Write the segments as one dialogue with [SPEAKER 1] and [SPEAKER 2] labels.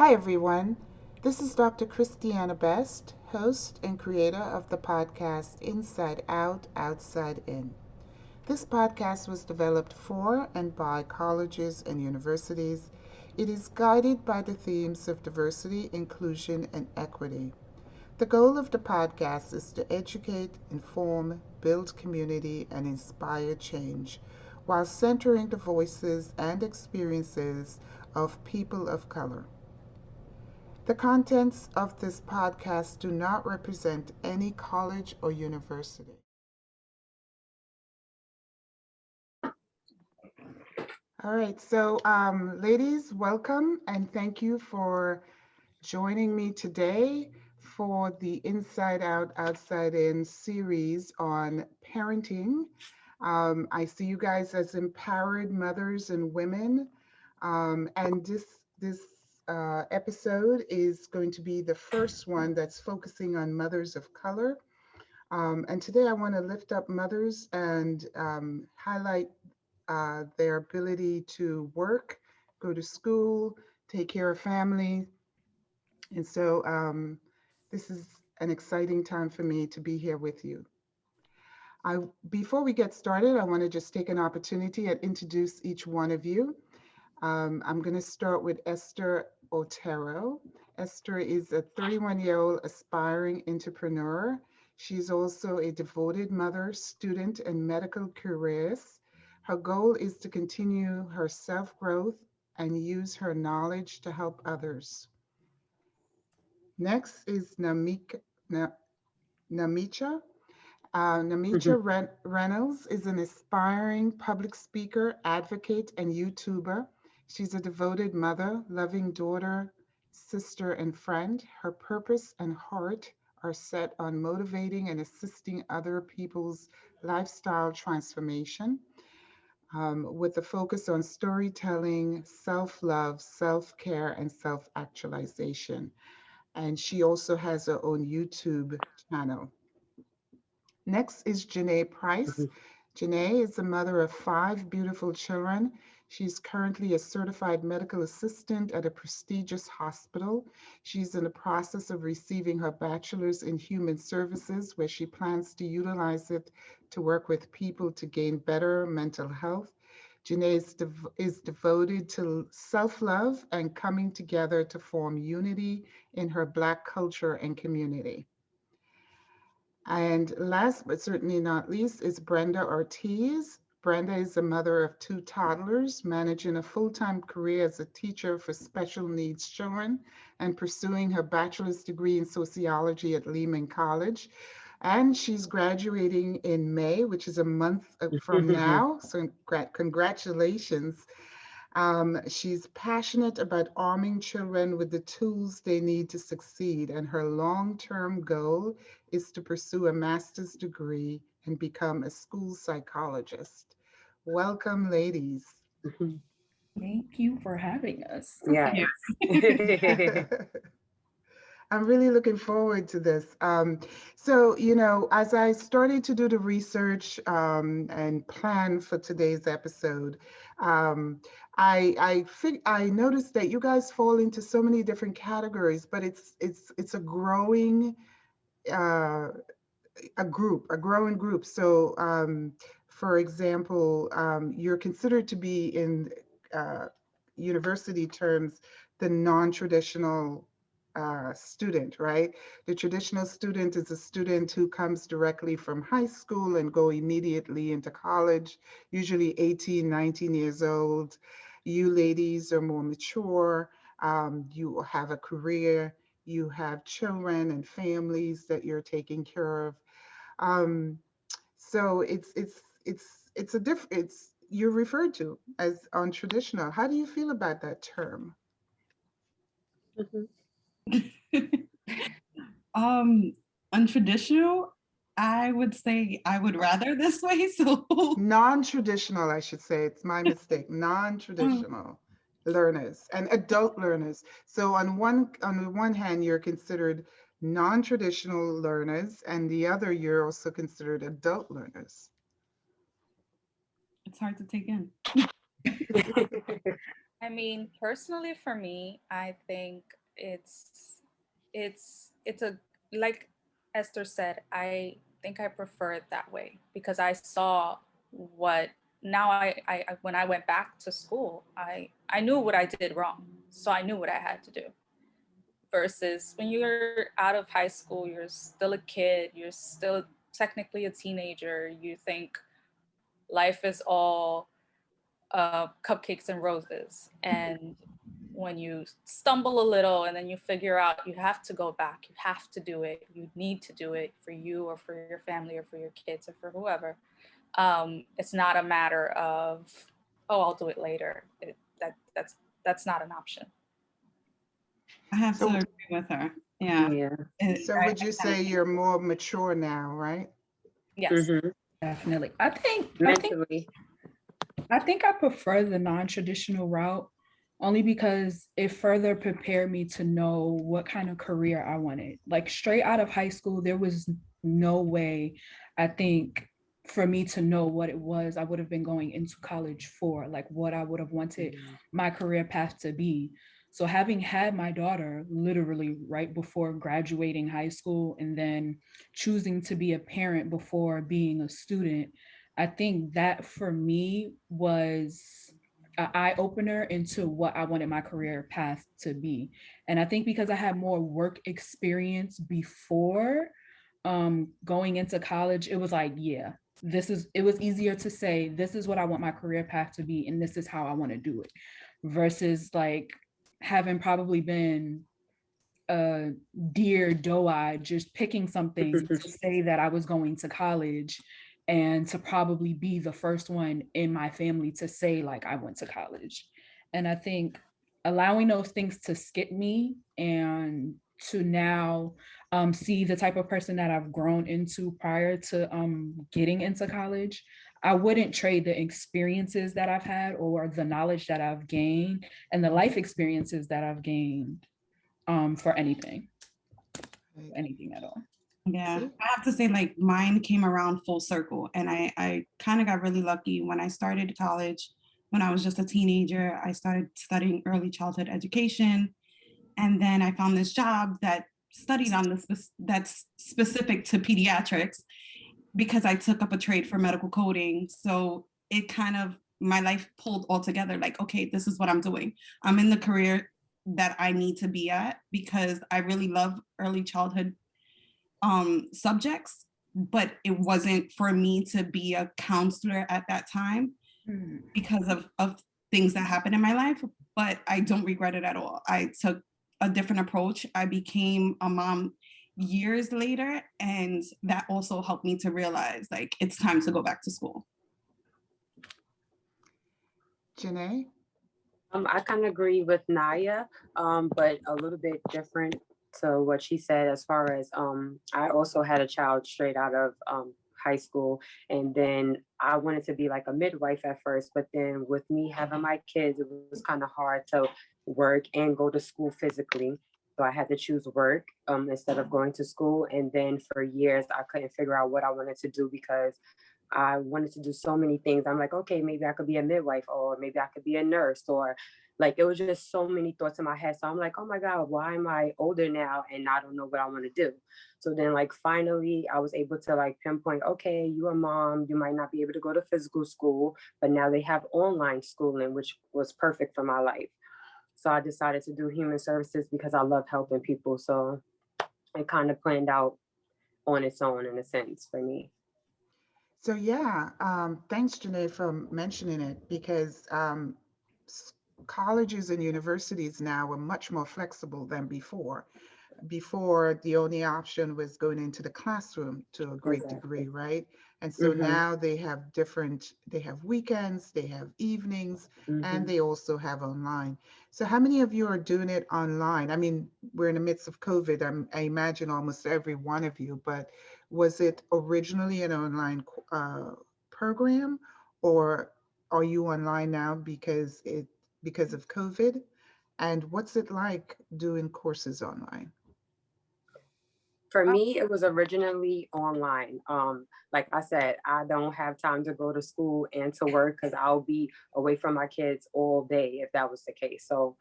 [SPEAKER 1] Hi, everyone. This is Dr. Christiana Best, host and creator of the podcast Inside Out, Outside In. This podcast was developed for and by colleges and universities. It is guided by the themes of diversity, inclusion, and equity. The goal of the podcast is to educate, inform, build community, and inspire change while centering the voices and experiences of people of color. The contents of this podcast do not represent any college or university. All right, so ladies, welcome and thank you for joining me today for the Inside Out, Outside In series on parenting. I see you guys as empowered mothers and women, and this episode is going to be the first one that's focusing on mothers of color. And today I want to lift up mothers and highlight their ability to work, go to school, take care of family. And so this is an exciting time for me to be here with you. I, Before we get started, I want to just take an opportunity and introduce each one of you. I'm going to start with Esther Otero. Esther is a 31-year-old aspiring entrepreneur. She's also a devoted mother, student, and medical careerist. Her goal is to continue her self growth and use her knowledge to help others. Next is Nyamekye. Reynolds is an aspiring public speaker, advocate, and YouTuber. She's a devoted mother, loving daughter, sister, and friend. Her purpose and heart are set on motivating and assisting other people's lifestyle transformation, with a focus on storytelling, self love, self care, and self actualization. And she also has her own YouTube channel. Next is Janay Price. Janay is the mother of five beautiful children. She's currently a certified medical assistant at a prestigious hospital. She's in the process of receiving her bachelor's in human services, where she plans to utilize it to work with people to gain better mental health. Janay is devoted to self love and coming together to form unity in her Black culture and community. And last but certainly not least is Brenda Ortiz. Brenda is a mother of two toddlers, managing a full-time career as a teacher for special needs children and pursuing her bachelor's degree in sociology at Lehman College. And she's graduating in May, which is a month from now. So congratulations. She's passionate about arming children with the tools they need to succeed, and her long term goal is to pursue a master's degree and become a school psychologist. Welcome, ladies.
[SPEAKER 2] Thank you for having us.
[SPEAKER 3] Yes.
[SPEAKER 1] I'm really looking forward to this. As I started to do the research and plan for today's episode, um, I noticed that you guys fall into so many different categories, but it's a growing uh, a growing group. So, for example, you're considered to be in uh, university terms the non-traditional student, right? The traditional student is a student who comes directly from high school and go immediately into college, usually 18, 19 years old. You ladies are more mature. You have a career. You have children and families that you're taking care of. um, so it's a it's you're referred to as untraditional. How do you feel about that term?
[SPEAKER 2] um, Untraditional, I would say I would rather this way. So,
[SPEAKER 1] Non-traditional, I should say. It's my mistake.
[SPEAKER 2] um,
[SPEAKER 1] Non-traditional learners and adult learners. So on the one hand, you're considered non-traditional learners, and the other, you're also considered adult learners.
[SPEAKER 2] it's hard to take in.
[SPEAKER 3] I mean, personally for me, I think it's a, like Esther said, I think I prefer it that way because I saw what, now when I went back to school, I knew what I did wrong. So I knew what I had to do. Versus when you're out of high school, you're still a kid, you're still technically a teenager, you think life is all cupcakes and roses. And when you stumble a little and then you figure out you have to go back, you have to do it, you need to do it for you or for your family or for your kids or for whoever. It's not a matter of, oh, I'll do it later. That's not an option.
[SPEAKER 2] I have to
[SPEAKER 1] So,
[SPEAKER 2] agree with her. Yeah.
[SPEAKER 4] Yeah.
[SPEAKER 1] so would you say you're more mature now, right?
[SPEAKER 3] Yes.
[SPEAKER 4] Mm-hmm.
[SPEAKER 5] Definitely.
[SPEAKER 4] Mentally.
[SPEAKER 5] I think I prefer the non-traditional route only because it further prepared me to know what kind of career I wanted. Like straight out of high school, there was no way, I think, for me to know what it was I would have been going into college for, like what I would have wanted my career path to be. So having had my daughter literally right before graduating high school and then choosing to be a parent before being a student, I think that for me was an eye opener into what I wanted my career path to be. And I think because I had more work experience before going into college, it was like, yeah, it was easier to say, this is what I want my career path to be, and this is how I want to do it, versus like having probably been a dear doe-eyed, just picking something to say that I was going to college and to probably be the first one in my family to say like I went to college. And I think allowing those things to skip me and to now see the type of person that I've grown into prior to getting into college, I wouldn't trade the experiences that I've had or the knowledge that I've gained and the life experiences that I've gained for
[SPEAKER 1] Right.
[SPEAKER 5] anything at all.
[SPEAKER 2] Yeah,
[SPEAKER 1] See?
[SPEAKER 2] I have to say, like, mine came around full circle, and I kind of got really lucky when I started college. When I was just a teenager, I started studying early childhood education, and then I found this job that studied on that's specific to pediatrics because I took up a trade for medical coding. So it kind of, my life pulled all together. Like, okay, this is what I'm doing. I'm in the career that I need to be at because I really love early childhood subjects, but it wasn't for me to be a counselor at that time because of things that happened in my life. But I don't regret it at all. I took a different approach. I became a mom years later, and that also helped me to realize like it's time to go back to school.
[SPEAKER 1] Janay?
[SPEAKER 4] I kind of agree with Naya, but a little bit different to what she said as far as I also had a child straight out of high school, and then I wanted to be like a midwife at first, but then with me having my kids, it was kind of hard to work and go to school physically. So I had to choose work instead of going to school. And then for years, I couldn't figure out what I wanted to do because I wanted to do so many things. I'm like, okay, maybe I could be a midwife or maybe I could be a nurse or like it was just so many thoughts in my head. So I'm like, oh my God, why am I older now and I don't know what I want to do? So then like finally I was able to like pinpoint, okay, you're a mom, you might not be able to go to physical school, but now they have online schooling, which was perfect for my life. So I decided to do human services because I love helping people. So it kind of planned out on its own in a sense for me.
[SPEAKER 1] So yeah, thanks, Janae, for mentioning it because s- colleges and universities now are much more flexible than before. Before, the only option was going into the classroom to a great
[SPEAKER 4] Exactly.
[SPEAKER 1] degree, right? And so
[SPEAKER 4] Mm-hmm.
[SPEAKER 1] now they have weekends, they have evenings, and
[SPEAKER 4] Mm-hmm.
[SPEAKER 1] they also have online. So how many of you are doing it online? I mean, we're in the midst of COVID. I imagine almost every one of you, but was it originally an online program, or are you online now because of COVID? And what's it like doing courses online?
[SPEAKER 4] For me, it was originally online. Like I said, I don't have time to go to school and to work because I'll be away from my kids all day if that was the case. So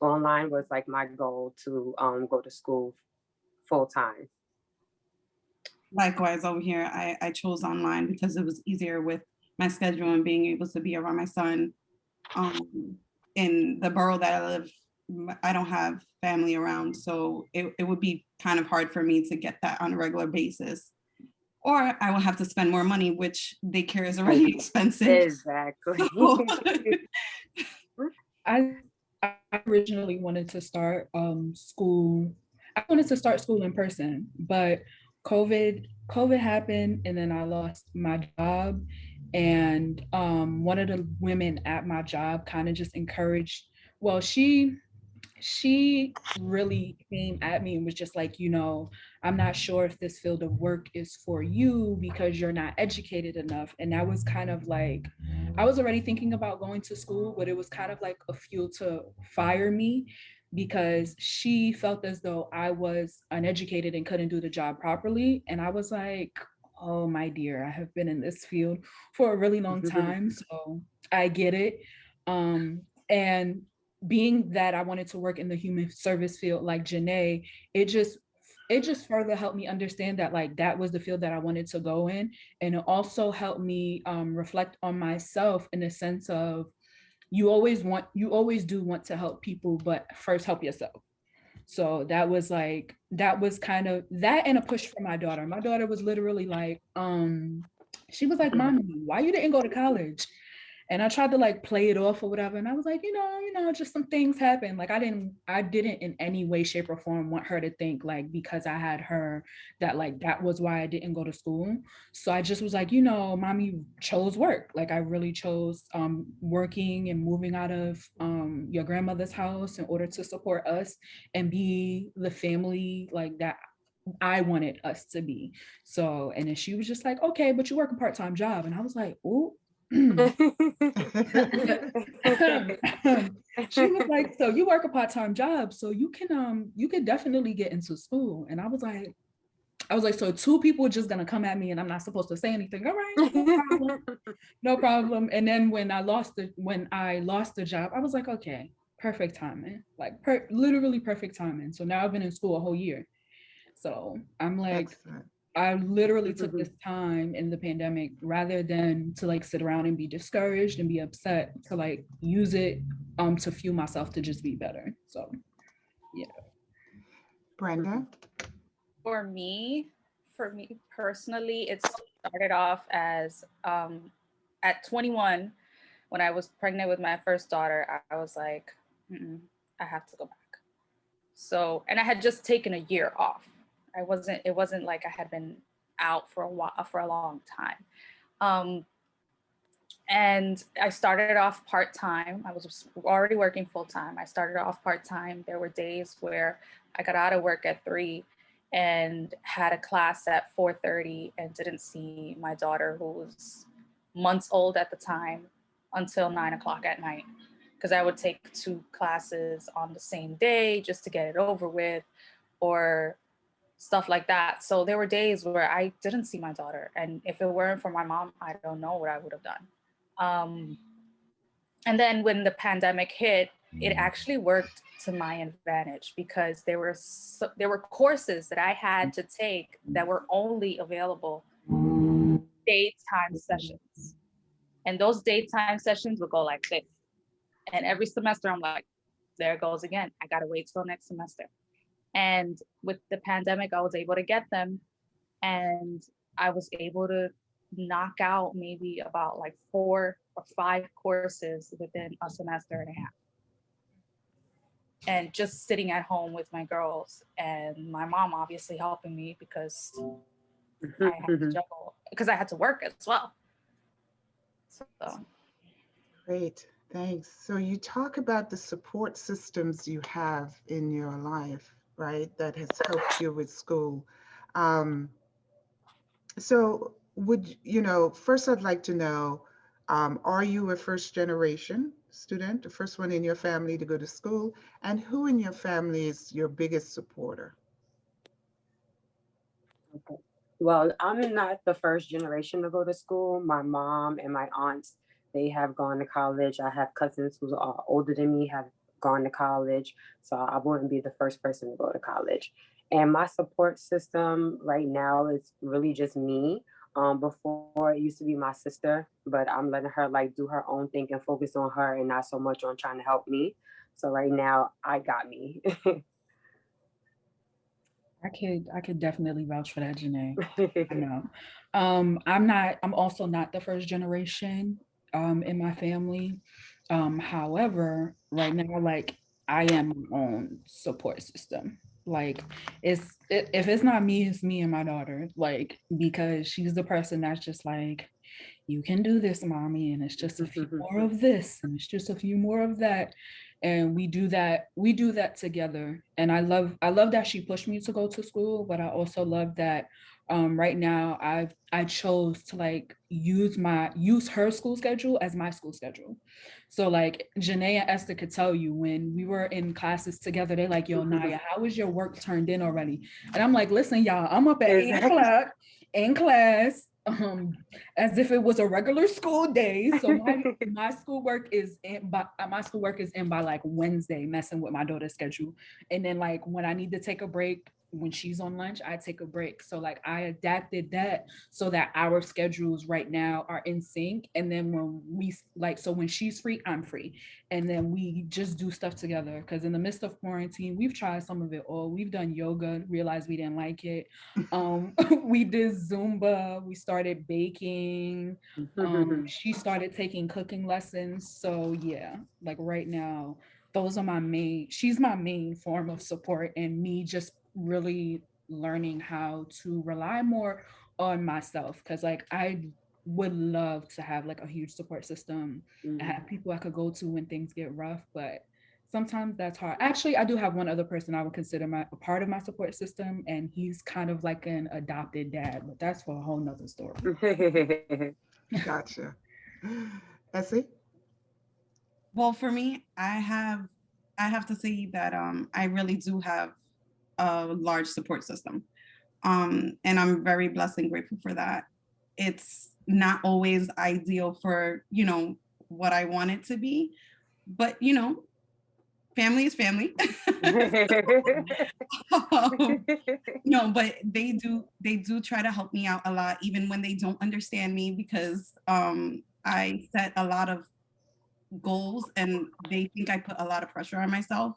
[SPEAKER 4] online was like my goal to go to school full time.
[SPEAKER 2] Likewise, over here, I chose online because it was easier with my schedule and being able to be around my son. In the borough that I live, I don't have family around, so it would be kind of hard for me to get that on a regular basis. Or I will have to spend more money, which daycare is already expensive.
[SPEAKER 4] Exactly.
[SPEAKER 2] So,
[SPEAKER 5] I originally wanted to start school. I wanted to start school in person, but COVID happened, and then I lost my job. And one of the women at my job kind of just encouraged. Well, she really came at me and was just like, I'm not sure if this field of work is for you because you're not educated enough. And that was kind of like, I was already thinking about going to school, but it was kind of like a fuel to fire me because she felt as though I was uneducated and couldn't do the job properly. And I was like, oh, my dear, I have been in this field for a really long time, so I get it. And being that I wanted to work in the human service field like Janay, it just further helped me understand that like that was the field that I wanted to go in. And it also helped me reflect on myself in the sense of you always do want to help people, but first help yourself. So that was kind of that, and a push for my daughter. My daughter was literally like, she was like, Mommy, why you didn't go to college? And I tried to like play it off or whatever. And I was like, just some things happen. Like I didn't in any way, shape, or form want her to think like because I had her that like that was why I didn't go to school. So I just was like, Mommy chose work. Like I really chose working and moving out of your grandmother's house in order to support us and be the family like that I wanted us to be. So, and then she was just like, okay, but you work a part-time job. And I was like, oh. She was like, so you work a part-time job, so you can definitely get into school. And I was like, so two people just gonna come at me and I'm not supposed to say anything. All right, no problem. No problem. And then when I lost the job, I was like, okay, perfect timing. Like literally perfect timing. So now I've been in school a whole year. So I'm like, excellent. I literally took this time in the pandemic rather than to like sit around and be discouraged and be upset to like use it to fuel myself to just be better. So yeah.
[SPEAKER 1] Brenda?
[SPEAKER 3] For me personally, it started off as at 21, when I was pregnant with my first daughter, I was like, I have to go back. So, and I had just taken a year off. It wasn't like I had been out for a long time. And I started off part-time. I was already working full-time. I started off part-time. There were days where I got out of work at 3 and had a class at 4:30 and didn't see my daughter, who was months old at the time, until 9 o'clock at night. Because I would take 2 classes on the same day just to get it over with, or stuff like that. So there were days where I didn't see my daughter. And if it weren't for my mom, I don't know what I would have done. And then when the pandemic hit, it actually worked to my advantage because there were courses that I had to take that were only available daytime sessions. And those daytime sessions would go like this. And every semester I'm like, there it goes again. I gotta wait till next semester. And with the pandemic, I was able to get them, and I was able to knock out maybe about like 4 or 5 courses within a semester and a half. And just sitting at home with my girls, and my mom obviously helping me because I had to juggle, because I had to work as well. So.
[SPEAKER 1] Great, thanks. So you talk about the support systems you have in your life, right, that has helped you with school. So first I'd like to know, are you a first generation student, the first one in your family to go to school? And who in your family is your biggest supporter?
[SPEAKER 4] Okay. Well, I'm not the first generation to go to school. My mom and my aunts, they have gone to college. I have cousins who are older than me, have gone to college. So I wouldn't be the first person to go to college. And my support system right now is really just me. Before it used to be my sister, but I'm letting her like do her own thing and focus on her and not so much on trying to help me. So right now I got me.
[SPEAKER 5] I could definitely vouch for that, Janay. I know. I'm also not the first generation in my family. However, right now, like I am my own support system. Like if it's not me, it's me and my daughter. Like because she's the person that's just like, you can do this, mommy, and it's just a few more of this, and it's just a few more of that. And we do that together. And I love that she pushed me to go to school, but I also love that right now I chose to like use her school schedule as my school schedule. So like Janay and Esther could tell you when we were in classes together, they like, yo, Naya, how is your work turned in already? And I'm like, listen, y'all, I'm up at 8 o'clock in class, as if it was a regular school day. So my schoolwork is in by like Wednesday, messing with my daughter's schedule. And then like when I need to take a break, when she's on lunch, I take a break. So like I adapted that so that our schedules right now are in sync. And then when she's free, I'm free. And then we just do stuff together. Because in the midst of quarantine, we've tried some of it all. We've done yoga, realized we didn't like it. We did Zumba, we started baking, she started taking cooking lessons. So yeah, like right now, those are she's my main form of support, and me just really learning how to rely more on myself. Because like I would love to have like a huge support system and have people I could go to when things get rough, but sometimes that's hard. Actually, I do have one other person I would consider a part of my support system, and he's kind of like an adopted dad, but that's for a whole nother story.
[SPEAKER 1] Gotcha. Essie?
[SPEAKER 2] Well, for me, I have to say that I really do have a large support system. And I'm very blessed and grateful for that. It's not always ideal for, what I want it to be, but family is family. No, but they do try to help me out a lot, even when they don't understand me, because I set a lot of goals and they think I put a lot of pressure on myself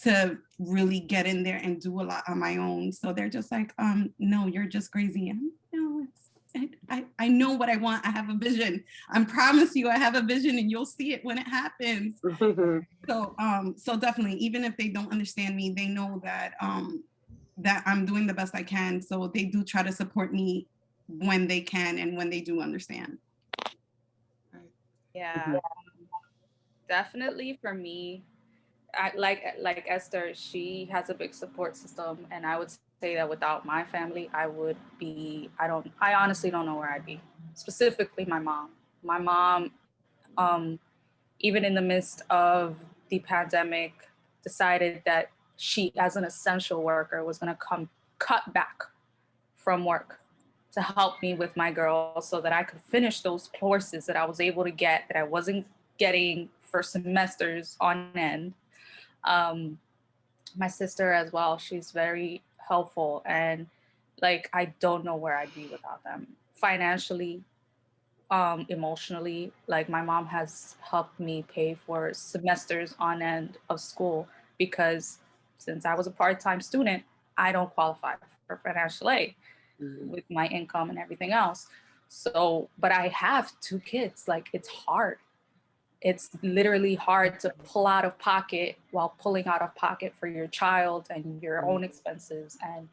[SPEAKER 2] to really get in there and do a lot on my own. So they're just like, no, you're just crazy. And no, I know what I want. I have a vision. I promise you I have a vision and you'll see it when it happens. So definitely, even if they don't understand me, they know that that I'm doing the best I can. So they do try to support me when they can and when they do understand.
[SPEAKER 3] Yeah, definitely for me, like Esther, she has a big support system, and I would say that without my family, I honestly don't know where I'd be. Specifically, my mom. My mom, even in the midst of the pandemic, decided that she, as an essential worker, was going to come cut back from work to help me with my girls so that I could finish those courses that I was able to get that I wasn't getting for semesters on end. Um, my sister as well, she's very helpful, and like I don't know where I'd be without them. Financially, emotionally, like my mom has helped me pay for semesters on end of school because since I was a part-time student, I don't qualify for financial aid with my income and everything else. So, but I have two kids. Like it's hard. It's literally hard to pull out of pocket while pulling out of pocket for your child and your own expenses. And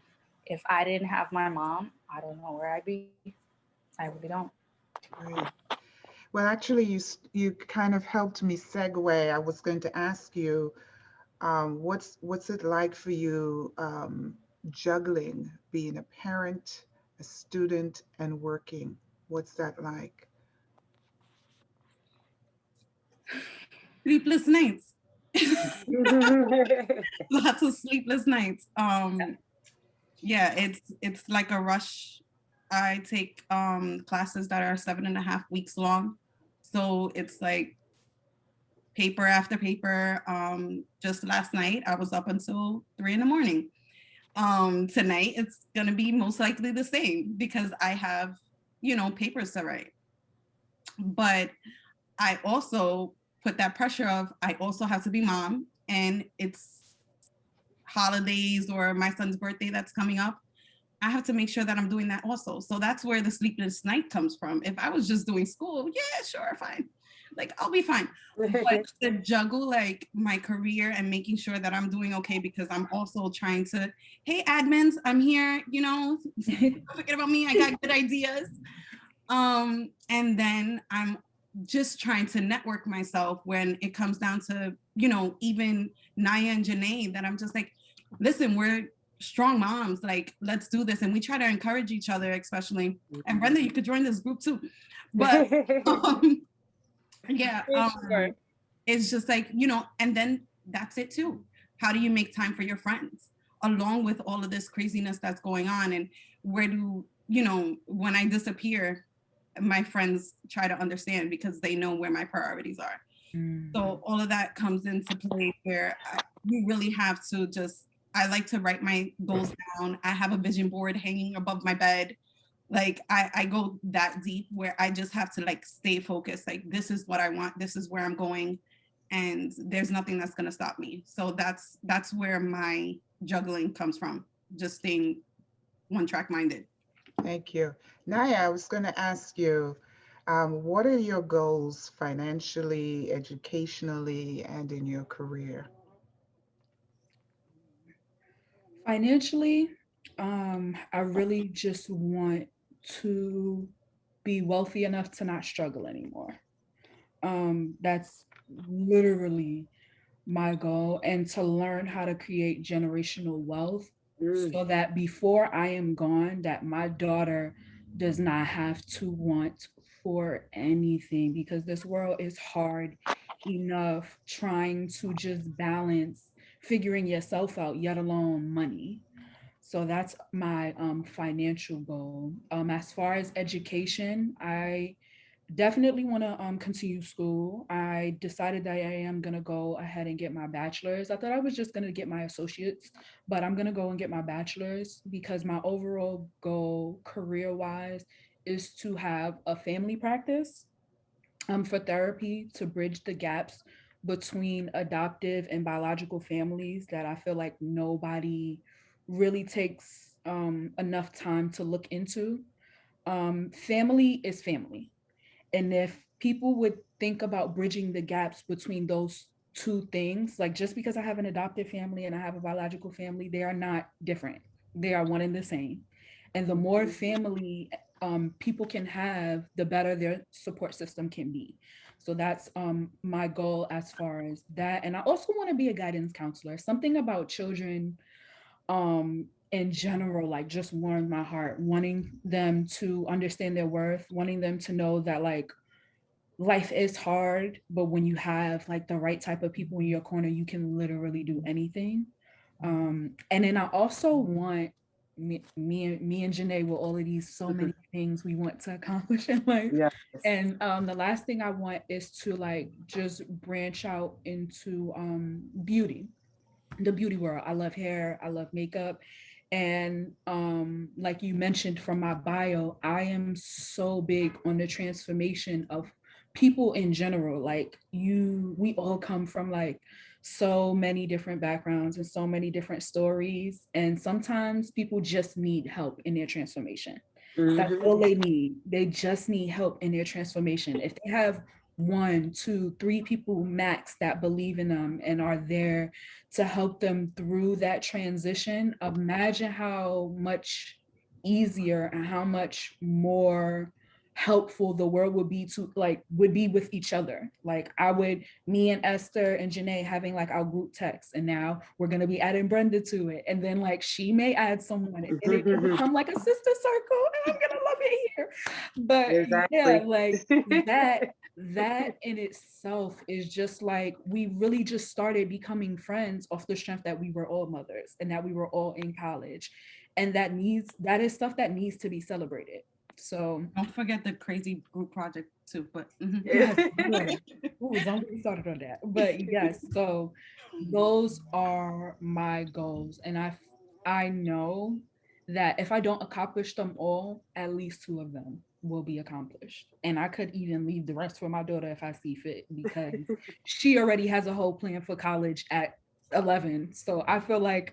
[SPEAKER 3] if I didn't have my mom, I don't know where I'd be. I really don't.
[SPEAKER 1] Great. Well, actually, you kind of helped me segue. I was going to ask you, what's it like for you juggling being a parent, a student, and working? What's that like?
[SPEAKER 2] Sleepless nights. Lots of sleepless nights. Yeah, it's like a rush. I take classes that are 7.5 weeks long. So it's like paper after paper. Just last night I was up until 3 in the morning. Tonight it's gonna be most likely the same because I have, papers to write. But I also put that pressure of I also have to be mom, and it's holidays or my son's birthday that's coming up. I have to make sure that I'm doing that also. So that's where the sleepless night comes from. If I was just doing school, yeah, sure, fine. Like I'll be fine. But to juggle like my career and making sure that I'm doing okay because I'm also trying to, hey, admins, I'm here, don't forget about me. I got good ideas. And then I'm just trying to network myself when it comes down to, even Naya and Janay, that I'm just like, listen, we're strong moms, like let's do this. And we try to encourage each other, especially, and Brenda, you could join this group too. But yeah,
[SPEAKER 3] Sure.
[SPEAKER 2] it's just like, and then that's it too. How do you make time for your friends along with all of this craziness that's going on? And where do, when I disappear, my friends try to understand because they know where my priorities are. So all of that comes into play where you really have to just, I like to write my goals down. I have a vision board hanging above my bed. Like I go that deep where I just have to like stay focused. Like this is what I want. This is where I'm going. And there's nothing that's gonna stop me. So that's where my juggling comes from. Just staying one track minded.
[SPEAKER 1] Thank you. Naya, I was going to ask you, what are your goals financially, educationally, and in your career?
[SPEAKER 5] Financially, I really just want to be wealthy enough to not struggle anymore. That's literally my goal, and to learn how to create generational wealth so that before I am gone, that my daughter does not have to want for anything, because this world is hard enough trying to just balance figuring yourself out, yet alone money. So that's my financial goal. As far as education, I definitely want to continue school. I decided that I am going to go ahead and get my bachelor's. I thought I was just going to get my associates, but I'm going to go and get my bachelor's because my overall goal career wise is to have a family practice for therapy to bridge the gaps between adoptive and biological families that I feel like nobody really takes enough time to look into. Family is family, and if people would think about bridging the gaps between those two things, like just because I have an adopted family and I have a biological family, they are not different. They are one and the same. And the more family people can have, the better their support system can be. So that's my goal as far as that. And I also want to be a guidance counselor. Something about children in general like just warmed my heart, wanting them to understand their worth, wanting them to know that like life is hard, but when you have like the right type of people in your corner, you can literally do anything. And then I also want me and Janay with all of these so many things we want to accomplish in life.
[SPEAKER 4] Yes.
[SPEAKER 5] And the last thing I want is to like just branch out into beauty, the beauty world. I love hair, I love makeup. And like you mentioned from my bio, I am so big on the transformation of people in general. Like we all come from like so many different backgrounds and so many different stories. And sometimes people just need help in their transformation. That's all they need. They just need help in their transformation. If they have one, two, three people max that believe in them and are there to help them through that transition, imagine how much easier and how much more helpful the world would be to like would be with each other. Like I would, me and Esther and Janay having like our group text, and now we're gonna be adding Brenda to it, and then like she may add someone, and it can become like a sister circle, and I'm gonna love it here. But yeah,
[SPEAKER 4] Exactly.
[SPEAKER 5] like that that in itself is just like, we really just started becoming friends off the strength that we were all mothers and that we were all in college. And that is stuff that needs to be celebrated. So
[SPEAKER 2] Don't forget the crazy group project too, but
[SPEAKER 5] yes, ooh, don't get me started on that. But yes, so those are my goals. And I know that if I don't accomplish them all, at least two of them will be accomplished. And I could even leave the rest for my daughter if I see fit, because she already has a whole plan for college at 11. So I feel like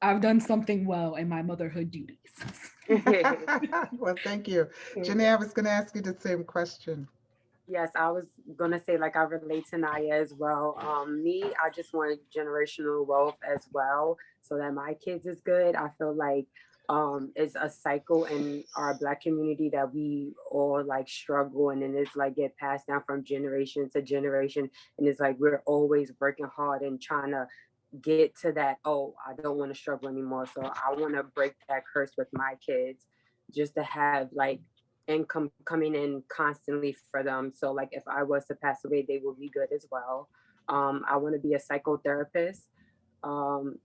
[SPEAKER 5] I've done something well in my motherhood duties.
[SPEAKER 1] Well, thank you. Janay, I was going to ask you the same question.
[SPEAKER 4] Yes, I was gonna say, like, I relate to Naya as well. Me, I just want generational wealth as well, so that my kids is good. I feel like it's a cycle in our Black community that we all like struggle, and then it's like get passed down from generation to generation, and it's like we're always working hard and trying to get to that. Oh, I don't want to struggle anymore, so I want to break that curse with my kids, just to have like income coming in constantly for them. So like if I was to pass away, they will be good as well. I want to be a psychotherapist.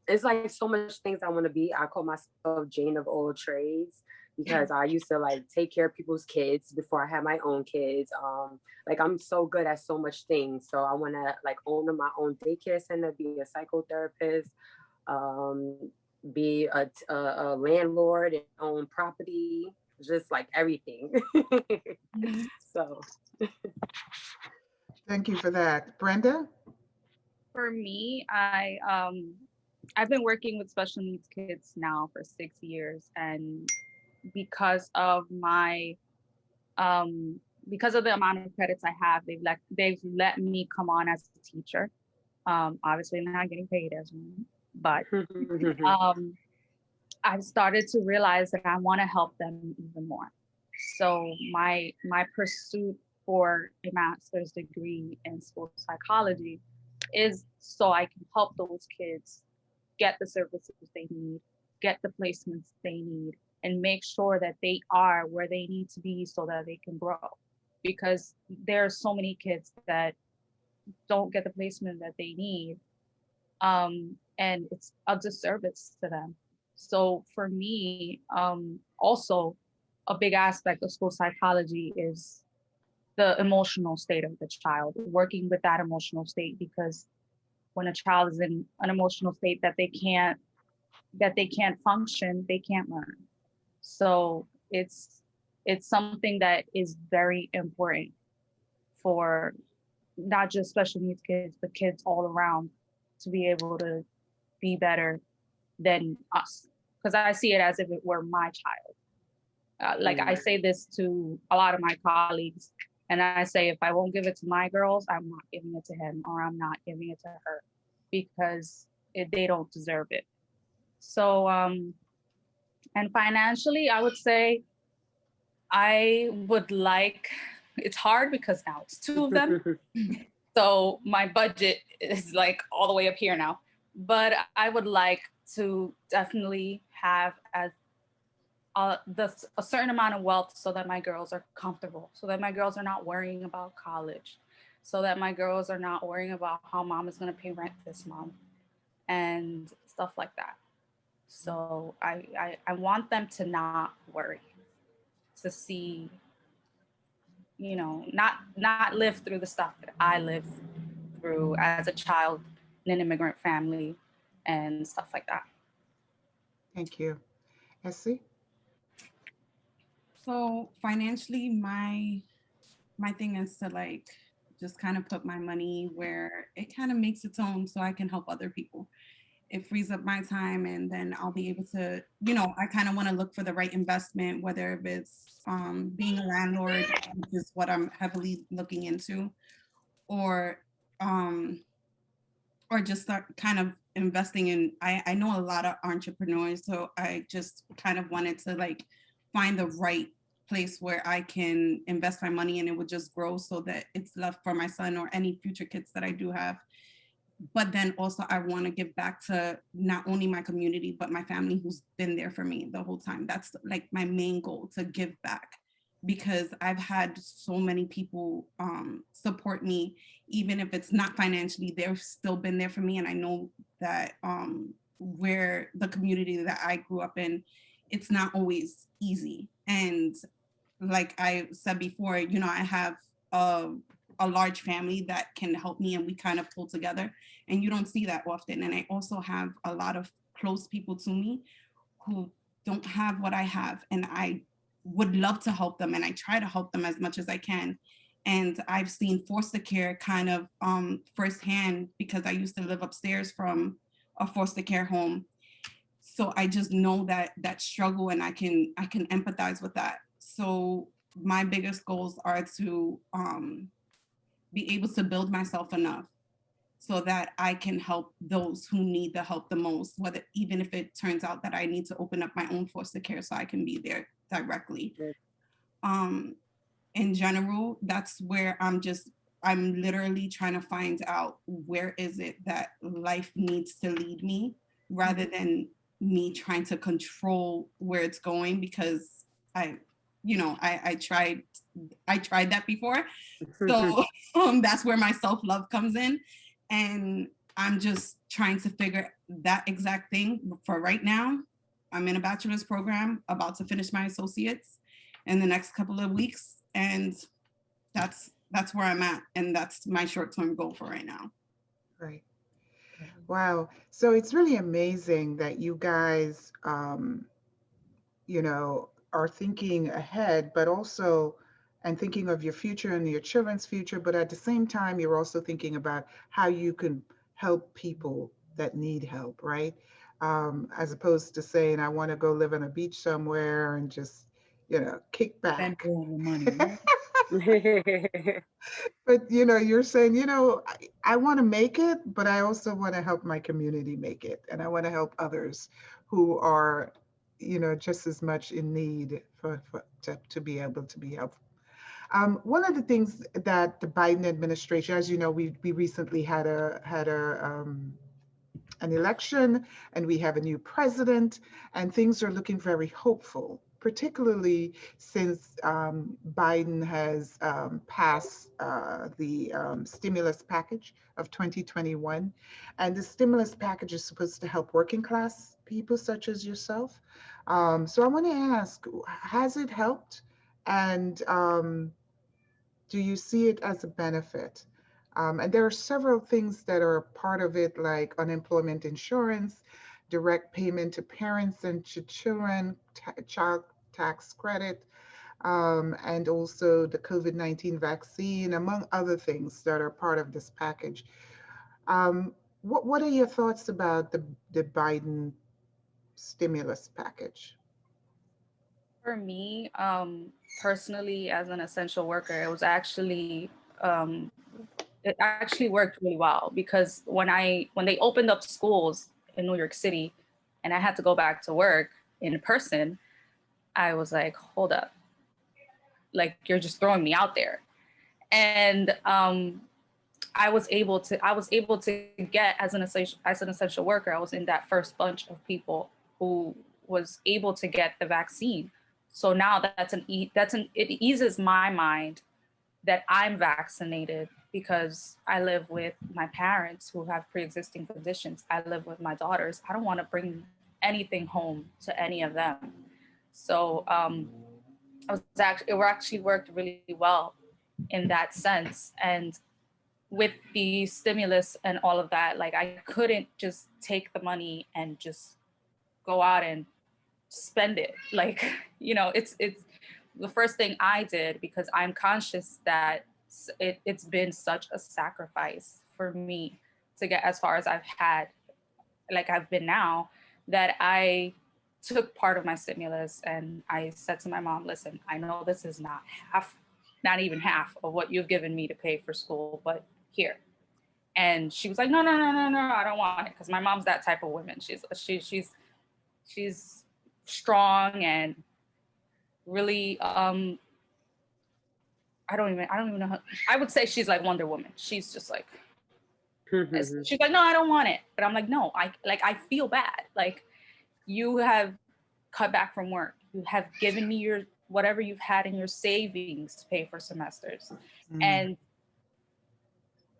[SPEAKER 4] It's like so much things I want to be. I call myself Jane of all trades, because I used to like take care of people's kids before I had my own kids. Like I'm so good at so much things. So I want to like own my own daycare center, be a psychotherapist, um, be a landlord and own property, just like everything. So
[SPEAKER 1] Thank you for that. Brenda?
[SPEAKER 3] For me, I've been working with special needs kids now for 6 years, and because of my because of the amount of credits I have, they've let me come on as a teacher. Obviously not getting paid as one, but I've started to realize that I want to help them even more. So my pursuit for a master's degree in school psychology is so I can help those kids get the services they need, get the placements they need, and make sure that they are where they need to be so that they can grow. Because there are so many kids that don't get the placement that they need, and it's a disservice to them. So for me, also a big aspect of school psychology is the emotional state of the child, working with that emotional state, because when a child is in an emotional state that they can't function, they can't learn. So it's something that is very important for not just special needs kids, but kids all around, to be able to be better than us. Because I see it as if it were my child. Like I say this to a lot of my colleagues, and I say, if I won't give it to my girls, I'm not giving it to him, or I'm not giving it to her, because they don't deserve it. So, and financially, I would say I would like, it's hard because now it's two of them. So my budget is like all the way up here now. But I would like to definitely have a certain amount of wealth so that my girls are comfortable, so that my girls are not worrying about college, so that my girls are not worrying about how mom is going to pay rent this month and stuff like that. So I want them to not worry, to see, not live through the stuff that I lived through as a child in an immigrant family and stuff like that.
[SPEAKER 1] Thank you. Essie?
[SPEAKER 2] So financially, my thing is to like just kind of put my money where it kind of makes its own, so I can help other people. It frees up my time, and then I'll be able to, I kind of want to look for the right investment, whether if it's being a landlord, which is what I'm heavily looking into, or um, or just start kind of investing in. I know a lot of entrepreneurs, so I just kind of wanted to like find the right place where I can invest my money and it would just grow, so that it's left for my son or any future kids that I do have. But then also I want to give back to not only my community, but my family who's been there for me the whole time. That's like my main goal, to give back because I've had so many people support me, even if it's not financially, they've still been there for me. And I know that where the community that I grew up in, it's not always easy. And like I said before, you know, I have a large family that can help me and we kind of pull together, and you don't see that often. And I also have a lot of close people to me who don't have what I have, and I would love to help them, and I try to help them as much as I can. And I've seen foster care kind of firsthand, because I used to live upstairs from a foster care home. So I just know that struggle, and I can empathize with that. So my biggest goals are to be able to build myself enough so that I can help those who need the help the most, whether even if it turns out that I need to open up my own foster care so I can be there directly. In general, that's where I'm literally trying to find out where is it that life needs to lead me, rather than me trying to control where it's going, because I tried that before. So that's where my self-love comes in. And I'm just trying to figure that exact thing. For right now, I'm in a bachelor's program, about to finish my associates in the next couple of weeks. And that's where I'm at. And that's my short-term goal for right now.
[SPEAKER 1] Right. Wow. So it's really amazing that you guys, you know, are thinking ahead, but also, and thinking of your future and your children's future, but at the same time, you're also thinking about how you can help people that need help, right? As opposed to saying, I want to go live on a beach somewhere and just, you know, kick
[SPEAKER 5] Spend
[SPEAKER 1] back.
[SPEAKER 5] all the money.
[SPEAKER 1] But you know, you're saying, you know, I want to make it, but I also want to help my community make it, and I want to help others who are, you know, just as much in need to be able to be helpful. One of the things that the Biden administration, as you know, we recently had an election, and we have a new president, and things are looking very hopeful, particularly since Biden has passed the stimulus package of 2021. And the stimulus package is supposed to help working class people such as yourself. So I want to ask, has it helped? And do you see it as a benefit? And there are several things that are part of it, like unemployment insurance, direct payment to parents and to children, child tax credit, and also the COVID-19 vaccine, among other things that are part of this package. What are your thoughts about the Biden stimulus package?
[SPEAKER 3] For me, personally, as an essential worker, um, it actually worked really well, because when they opened up schools in New York City, and I had to go back to work in person, I was like, hold up, like you're just throwing me out there. And I was able to get, as an essential worker, I was in that first bunch of people who was able to get the vaccine. So now it eases my mind that I'm vaccinated, because I live with my parents who have pre-existing conditions. I live with my daughters. I don't want to bring anything home to any of them. So it actually worked really well in that sense. And with the stimulus and all of that, like I couldn't just take the money and just go out and spend it. Like, you know, it's the first thing I did, because I'm conscious that it's been such a sacrifice for me to get as far as I've been now, that I took part of my stimulus and I said to my mom, listen, I know this is not even half of what you've given me to pay for school, but here. And she was like, no, no, no, no, no, I don't want it. Because my mom's that type of woman. She's strong and really, I don't even know how, I would say she's like Wonder Woman. She's just like, she's like, no, I don't want it. But I'm like, no, I feel bad. Like, you have cut back from work. You have given me whatever you've had in your savings to pay for semesters.
[SPEAKER 1] Mm.
[SPEAKER 3] And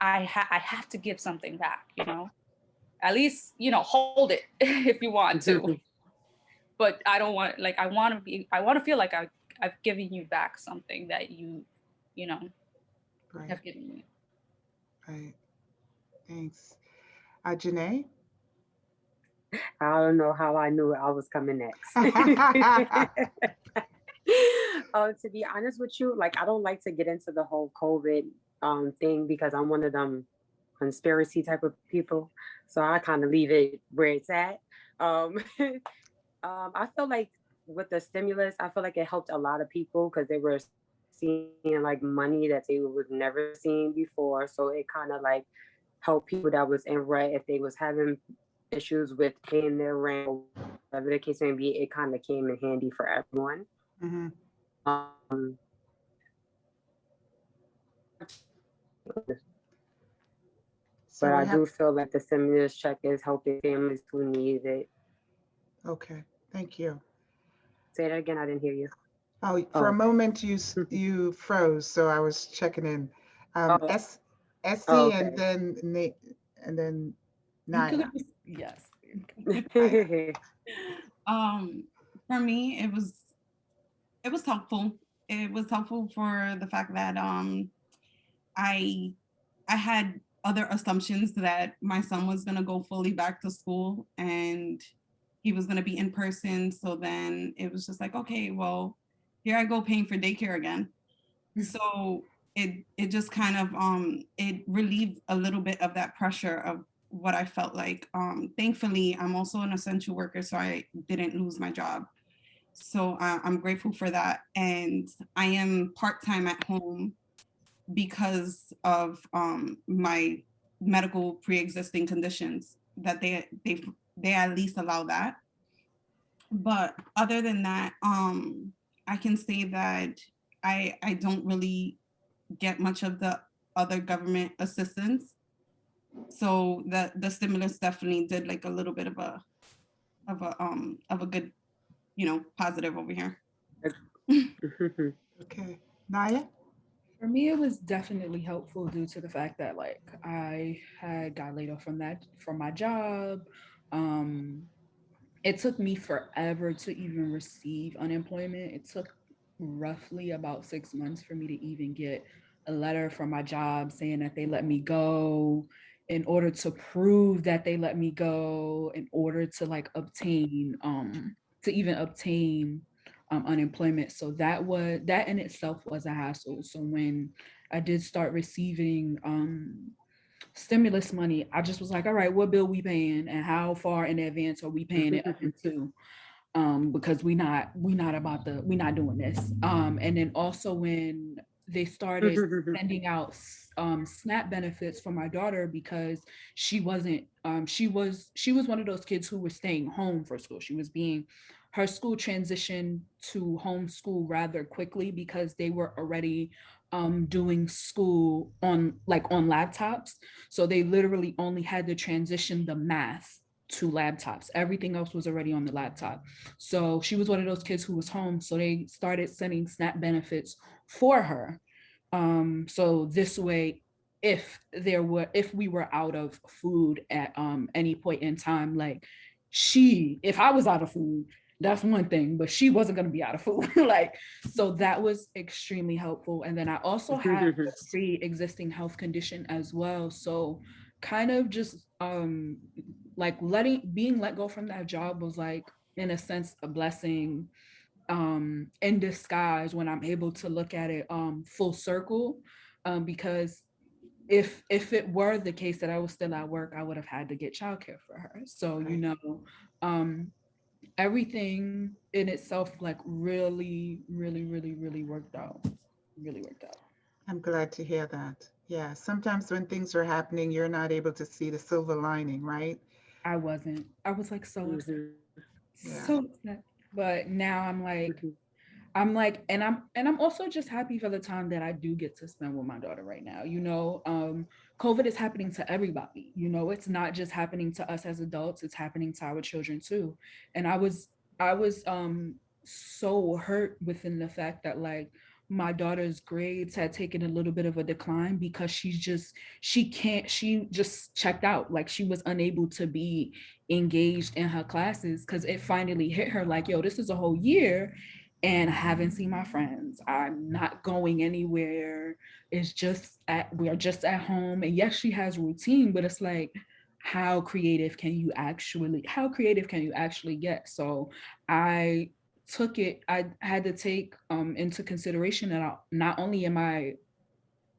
[SPEAKER 3] I have to give something back, at least, hold it if you want to. But I don't want, like, I want to feel like I've given you back something that you know,
[SPEAKER 1] Right.
[SPEAKER 3] have given me.
[SPEAKER 1] Right. Thanks. Janay?
[SPEAKER 4] I don't know how I knew I was coming next. To be honest with you, like I don't like to get into the whole COVID thing because I'm one of them conspiracy type of people. So I kind of leave it where it's at. I feel like with the stimulus, I feel like it helped a lot of people because they were seeing like money that they would never seen before. So it kind of like helped people that was in rent if they was having issues with paying their rent or whatever the case may be. It kind of came in handy for everyone.
[SPEAKER 1] Mm-hmm.
[SPEAKER 4] Um,
[SPEAKER 1] So
[SPEAKER 4] but
[SPEAKER 1] we
[SPEAKER 4] I
[SPEAKER 1] have,
[SPEAKER 4] do feel like the stimulus check is helping families who need it.
[SPEAKER 1] okay, thank you.
[SPEAKER 4] Say that again. I didn't hear you.
[SPEAKER 1] Oh, for a
[SPEAKER 4] Oh.
[SPEAKER 1] moment you froze, so I was checking in.
[SPEAKER 4] Oh.
[SPEAKER 1] Essie,
[SPEAKER 4] Okay.
[SPEAKER 1] and then Nate, and then Naya.
[SPEAKER 2] Yes.
[SPEAKER 4] Okay.
[SPEAKER 2] For me, it was helpful. It was helpful for the fact that I I had other assumptions that my son was gonna go fully back to school and he was gonna be in person. So then it was just like, okay, well, here I go paying for daycare again. So it just kind of it relieved a little bit of that pressure of what I felt like. Thankfully, I'm also an essential worker, so I didn't lose my job. So I'm grateful for that. And I am part-time at home because of my medical pre-existing conditions that they at least allow that. But other than that, I can say that I don't really get much of the other government assistance. So the stimulus definitely did like a little bit of a good, positive over here.
[SPEAKER 1] Okay, Naya.
[SPEAKER 5] For me, it was definitely helpful due to the fact that like I had got laid off from my job. Um, it took me forever to even receive unemployment. It took roughly about 6 months for me to even get a letter from my job saying that they let me go, in order to prove that they let me go, in order to like obtain to even obtain unemployment. So that in itself was a hassle. So when I did start receiving stimulus money, I just was like, all right, what bill we paying and how far in advance are we paying it up into? Because we not doing this. And then also when they started sending out SNAP benefits for my daughter, because she was one of those kids who was staying home for school. Her school transitioned to homeschool rather quickly because they were already doing school on laptops. So they literally only had to transition the math to laptops. Everything else was already on the laptop. So she was one of those kids who was home. So they started sending SNAP benefits for her. So this way, if we were out of food at any point in time, like if I was out of food, that's one thing, but she wasn't going to be out of food. Like, so that was extremely helpful. And then I also had a pre-existing health condition as well. So kind of just like being let go from that job was like in a sense a blessing in disguise when I'm able to look at it full circle, because if it were the case that I was still at work, I would have had to get childcare for her. So
[SPEAKER 1] Right.
[SPEAKER 5] um everything in itself like really really really really worked out, really worked out.
[SPEAKER 1] I'm glad to hear that. Yeah, sometimes when things are happening, you're not able to see the silver lining, right?
[SPEAKER 5] I was like so upset,
[SPEAKER 1] Yeah.
[SPEAKER 5] so upset. But now I'm also just happy for the time that I do get to spend with my daughter right now. COVID is happening to everybody. It's not just happening to us as adults, it's happening to our children too. And I was so hurt within the fact that like my daughter's grades had taken a little bit of a decline because she just checked out. Like she was unable to be engaged in her classes because it finally hit her like, yo, this is a whole year and I haven't seen my friends. I'm not going anywhere. We are just at home. And yes, she has routine, but it's like, how creative can you actually get? So I I had to take into consideration that not only am I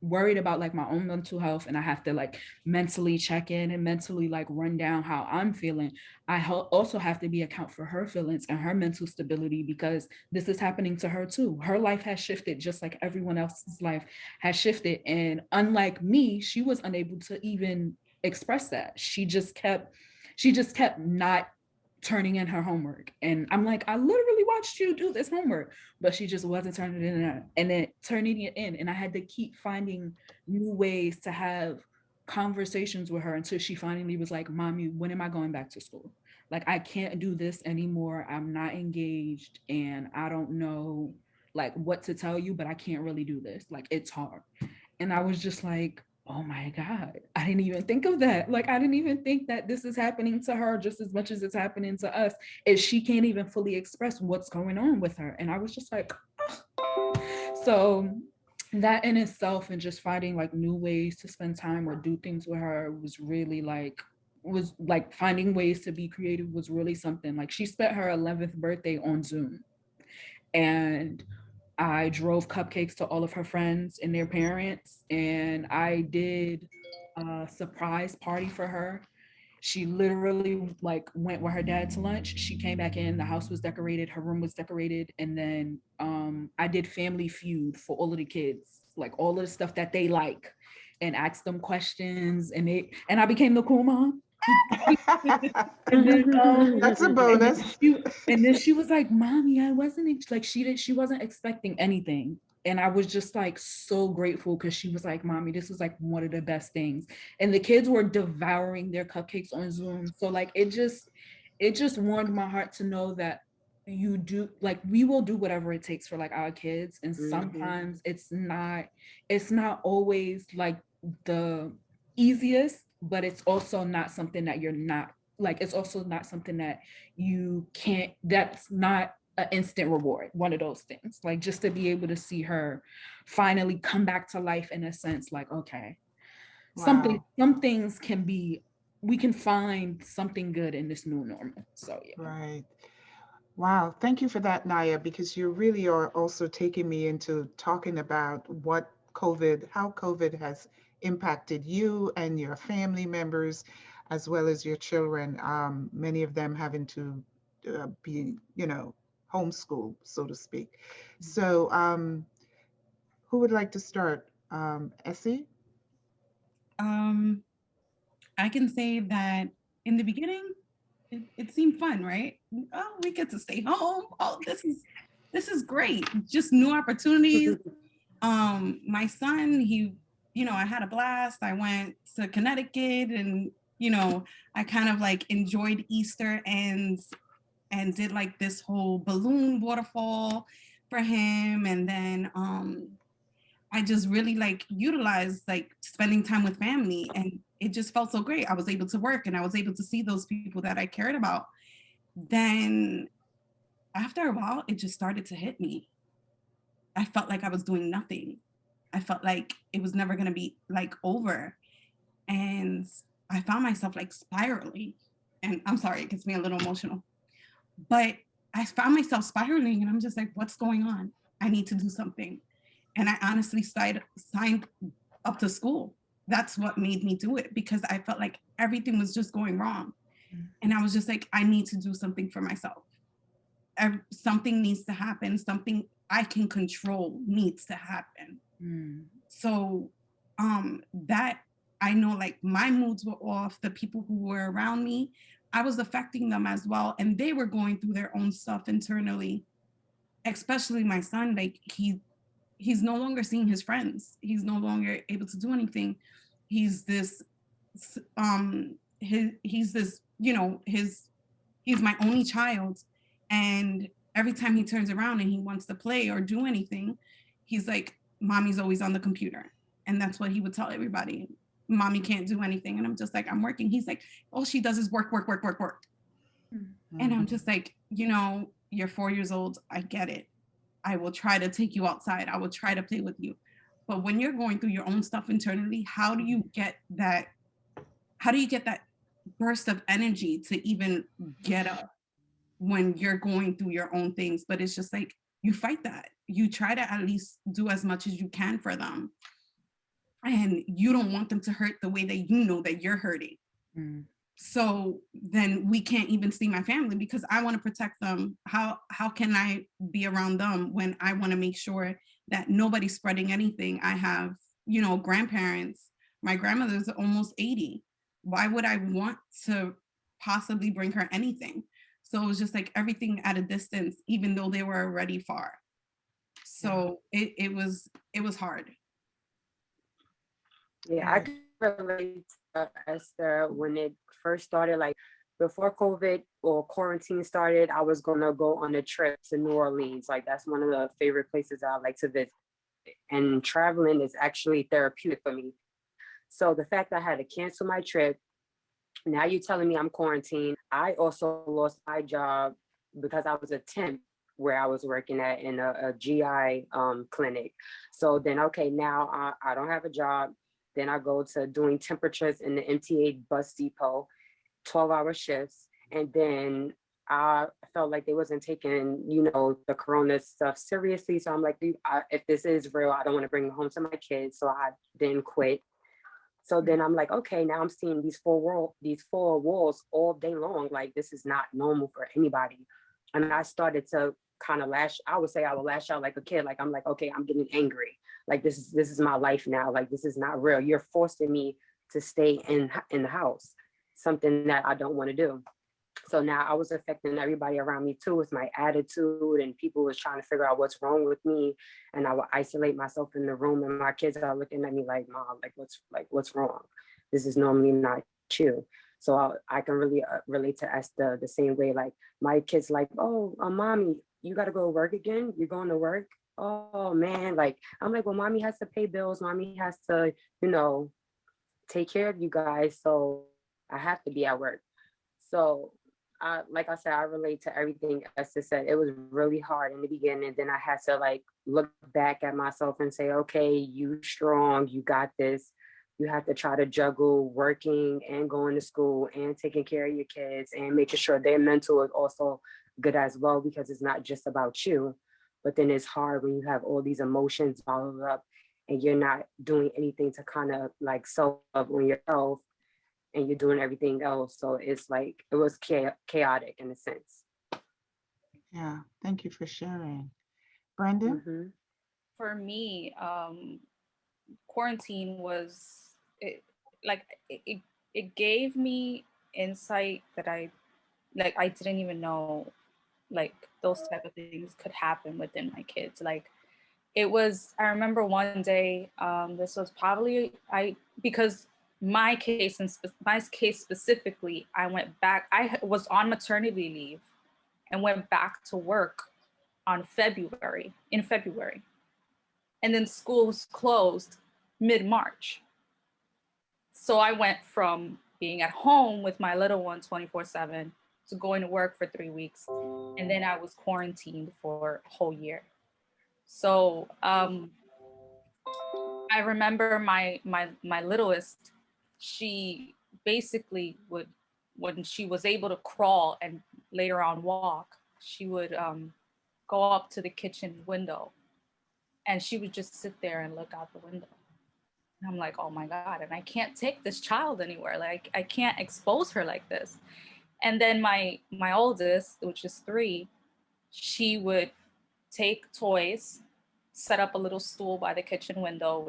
[SPEAKER 5] worried about like my own mental health and I have to like mentally check in and mentally like run down how I'm feeling, also have to be account for her feelings and her mental stability because this is happening to her too. Her life has shifted just like everyone else's life has shifted, and unlike me, she was unable to even express that. She just kept not turning in her homework. And I'm like, I literally watched you do this homework, but she just wasn't turning it in and then turning it in. And I had to keep finding new ways to have conversations with her until she finally was like, Mommy, when am I going back to school? Like, I can't do this anymore. I'm not engaged and I don't know like what to tell you, but I can't really do this. Like, it's hard. And I was just like, oh my God, I didn't even think of that. Like, I didn't even think that this is happening to her just as much as it's happening to us. And she can't even fully express what's going on with her. And I was just like, oh. So that in itself and just finding like new ways to spend time or do things with her was like finding ways to be creative was really something. Like she spent her 11th birthday on Zoom, and I drove cupcakes to all of her friends and their parents, and I did a surprise party for her. She literally like went with her dad to lunch. She came back in, the house was decorated, her room was decorated, and then I did Family Feud for all of the kids, like all of the stuff that they like, and asked them questions, and I became the cool mom. And then
[SPEAKER 1] That's a
[SPEAKER 5] and then
[SPEAKER 1] bonus.
[SPEAKER 5] she was like, Mommy, I wasn't like she wasn't expecting anything. And I was just like so grateful because she was like, Mommy, this was like one of the best things. And the kids were devouring their cupcakes on Zoom. So like it just warmed my heart to know that you do like we will do whatever it takes for like our kids. And sometimes it's not always like the easiest, but it's also not something that you're not like it's also not something that you can't that's not an instant reward, one of those things, like just to be able to see her finally come back to life in a sense, like okay,
[SPEAKER 1] Wow.
[SPEAKER 5] some things can be, we can find something good in this new normal. So yeah.
[SPEAKER 1] Right. Wow. Thank you for that, Naya, because you really are also taking me into talking about how COVID has impacted you and your family members, as well as your children, many of them having to be, homeschooled, so to speak. So, who would like to start? Essie?
[SPEAKER 2] Um, I can say that in the beginning, it seemed fun, right? Oh, we get to stay home. Oh, this is great. Just new opportunities. My son, I had a blast. I went to Connecticut, and I kind of like enjoyed Easter and did like this whole balloon waterfall for him, and then I just really like utilized like spending time with family, and it just felt so great. I was able to work and I was able to see those people that I cared about. Then after a while, it just started to hit me. I felt like I was doing nothing. I felt like it was never going to be like over. And I found myself like spiraling. And I'm sorry, it gets me a little emotional. But I found myself spiraling and I'm just like, what's going on? I need to do something. And I honestly signed up to school. That's what made me do it, because I felt like everything was just going wrong. And I was just like, I need to do something for myself. Something needs to happen. Something I can control needs to happen. So that I know like my moods were off. The people who were around me, I was affecting them as well. And they were going through their own stuff internally, especially my son. Like he's no longer seeing his friends. He's no longer able to do anything. He's this he's this, he's my only child. And every time he turns around and he wants to play or do anything, he's like, mommy's always on the computer. And that's what he would tell everybody. Mommy can't do anything. And I'm just like, I'm working. He's like, all she does is work, work, work, work, work. And I'm just like, you know, you're 4 years old. I get it. I will try to take you outside. I will try to play with you. But when you're going through your own stuff internally, how do you get that? How do you get that burst of energy to even get up when you're going through your own things? But it's just like, you fight that. You try to at least do as much as you can for them. And you don't want them to hurt the way that you know that you're hurting. So then we can't even see my family because I want to protect them. How can I be around them when I want to make sure that nobody's spreading anything? I have, you know, grandparents. My grandmother's almost 80. Why would I want to possibly bring her anything? So it was just like everything at a distance, even though they were already far. So it was hard.
[SPEAKER 4] Yeah, I can relate to Esther when it first started, like before COVID or quarantine started, I was gonna go on a trip to New Orleans. Like that's one of the favorite places I like to visit. And traveling is actually therapeutic for me. So the fact I had to cancel my trip, now you're telling me I'm quarantined. I also lost my job because I was a temp where I was working at in a GI clinic. So then, okay, now I don't have a job. Then I go to doing temperatures in the MTA bus depot, 12-hour shifts. And then I felt like they wasn't taking, you know, the corona stuff seriously. So I'm like, if this is real, I don't want to bring it home to my kids. So I then quit. So then I'm like, okay, now I'm seeing these four walls all day long. Like this is not normal for anybody. And I started to kind of I would say I would lash out like a kid. Like I'm like, okay, I'm getting angry. Like this is my life now. Like this is not real. You're forcing me to stay in the house, something that I don't want to do. So now I was affecting everybody around me too with my attitude, and people was trying to figure out what's wrong with me. And I would isolate myself in the room, and my kids are looking at me like, Mom, what's wrong? This is normally not you. So I can really relate to Esther the same way. Like my kids like, oh, mommy, you got to go to work again? You're going to work? Oh man, like I'm like, well, mommy has to pay bills. Mommy has to, you know, take care of you guys. So I have to be at work. So like I said, I relate to everything Esther said. It was really hard in the beginning. And then I had to like look back at myself and say, okay, you strong, you got this. You have to try to juggle working and going to school and taking care of your kids and making sure their mental is also good as well, because it's not just about you. But then it's hard when you have all these emotions bottled up and you're not doing anything to kind of like self-love on yourself, and you're doing everything else. So it's like, it was chaotic in a sense.
[SPEAKER 1] Yeah, thank you for sharing. Brenda?
[SPEAKER 3] For me, quarantine was it gave me insight that I didn't even know like those type of things could happen within my kids. Like I remember one day, this was probably because my case specifically, I went back, I was on maternity leave and went back to work in February. And then schools closed mid-March. So I went from being at home with my little one 24/7 to going to work for 3 weeks. And then I was quarantined for a whole year. So I remember my littlest, she basically would, when she was able to crawl and later on walk, she would go up to the kitchen window and she would just sit there and look out the window. And I'm like, oh my God, and I can't take this child anywhere. Like I can't expose her like this. And then my oldest, which is 3, she would take toys, set up a little stool by the kitchen window,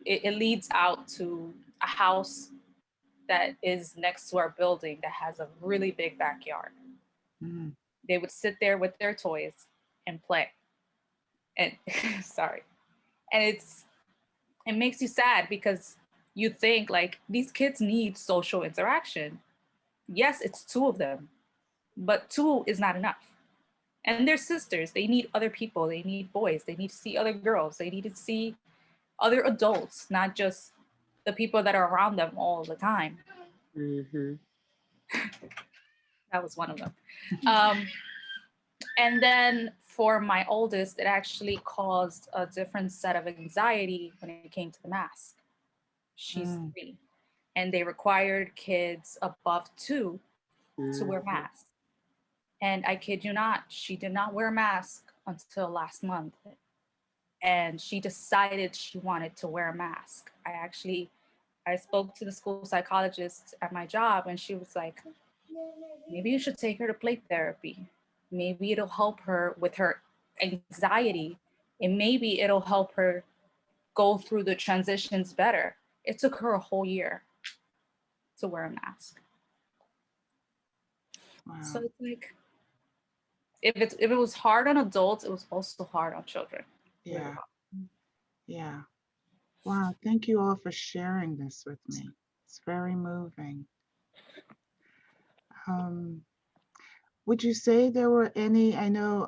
[SPEAKER 3] it leads out to a house that is next to our building that has a really big backyard. They would sit there with their toys and play. And sorry. And it makes you sad because you think like these kids need social interaction. Yes, it's 2 of them, but 2 is not enough. And they're sisters. They need other people. They need boys. They need to see other girls. They need to see other adults, not just the people that are around them all the time.
[SPEAKER 4] Mm-hmm.
[SPEAKER 3] That was one of them. Um, and then for my oldest, it actually caused a different set of anxiety when it came to the mask. She's 3, and they required kids above 2 to wear
[SPEAKER 4] Mm-hmm.
[SPEAKER 3] masks. And I kid you not, she did not wear a mask until last month. And she decided she wanted to wear a mask. I spoke to the school psychologist at my job, and she was like, maybe you should take her to play therapy. Maybe it'll help her with her anxiety, and maybe it'll help her go through the transitions better. It took her a whole year to wear a mask.
[SPEAKER 1] Wow.
[SPEAKER 3] So it's like, if it was hard on adults, it was also hard on children.
[SPEAKER 1] Yeah. Yeah. Wow. Thank you all for sharing this with me. It's very moving. Would you say there were any, I know,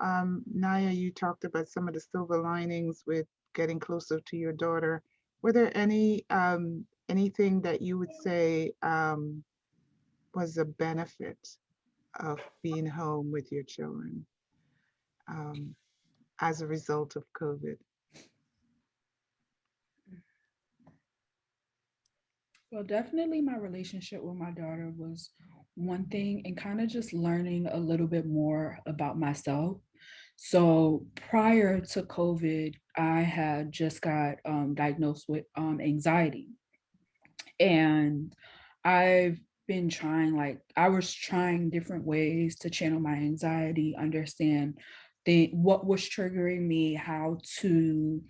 [SPEAKER 1] Naya, you talked about some of the silver linings with getting closer to your daughter. Were there any, anything that you would say was a benefit of being home with your children as a result of COVID?
[SPEAKER 5] Well, definitely my relationship with my daughter was one thing, and kind of just learning a little bit more about myself. So prior to COVID, I had just got diagnosed with anxiety. And I've been trying, like, I was trying different ways to channel my anxiety, understand what was triggering me, how to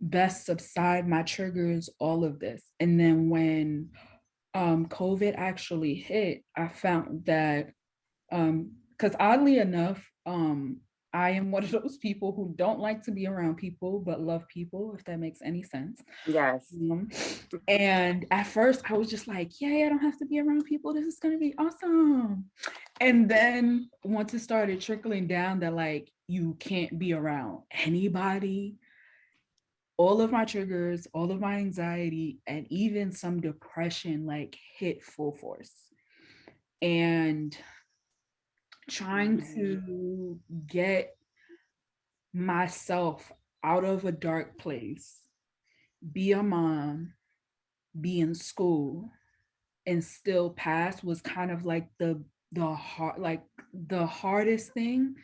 [SPEAKER 5] best subside my triggers, all of this. And then when COVID actually hit, I found that because oddly enough, I am one of those people who don't like to be around people but love people, if that makes any sense.
[SPEAKER 4] Yes.
[SPEAKER 5] And at first I was just like, yay, I don't have to be around people, this is gonna be awesome. And then once it started trickling down that like you can't be around anybody, all of my triggers, all of my anxiety, and even some depression like hit full force. And trying to get myself out of a dark place, be a mom, be in school, and still pass was kind of like the hardest thing.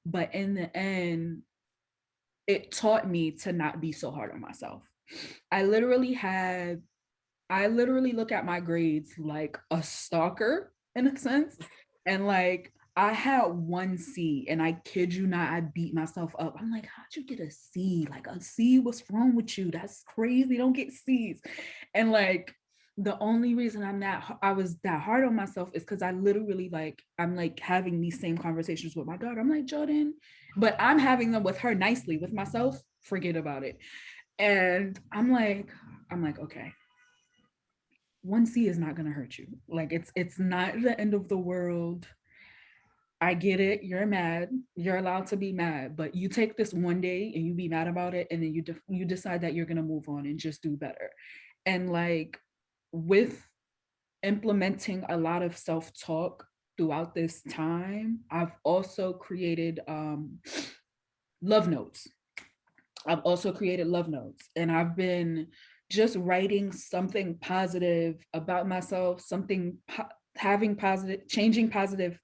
[SPEAKER 5] But in the end, it taught me to not be so hard on myself. I literally look at my grades like a stalker in a sense. And like I had 1C, and I kid you not, I beat myself up. I'm like, how'd you get a C? Like a C, what's wrong with you? That's crazy. Don't get C's. And like the only reason I was that hard on myself is because I literally I'm like having these same conversations with my daughter. I'm like, Jordan, but I'm having them with her nicely. With myself, forget about it. And I'm like, okay, 1C is not going to hurt you. Like it's not the end of the world. I get it. You're mad. You're allowed to be mad, but you take this one day and you be mad about it, and then you decide that you're going to move on and just do better. And like with implementing a lot of self-talk throughout this time, I've also created love notes. And I've been just writing something positive about myself, having positive, changing positive,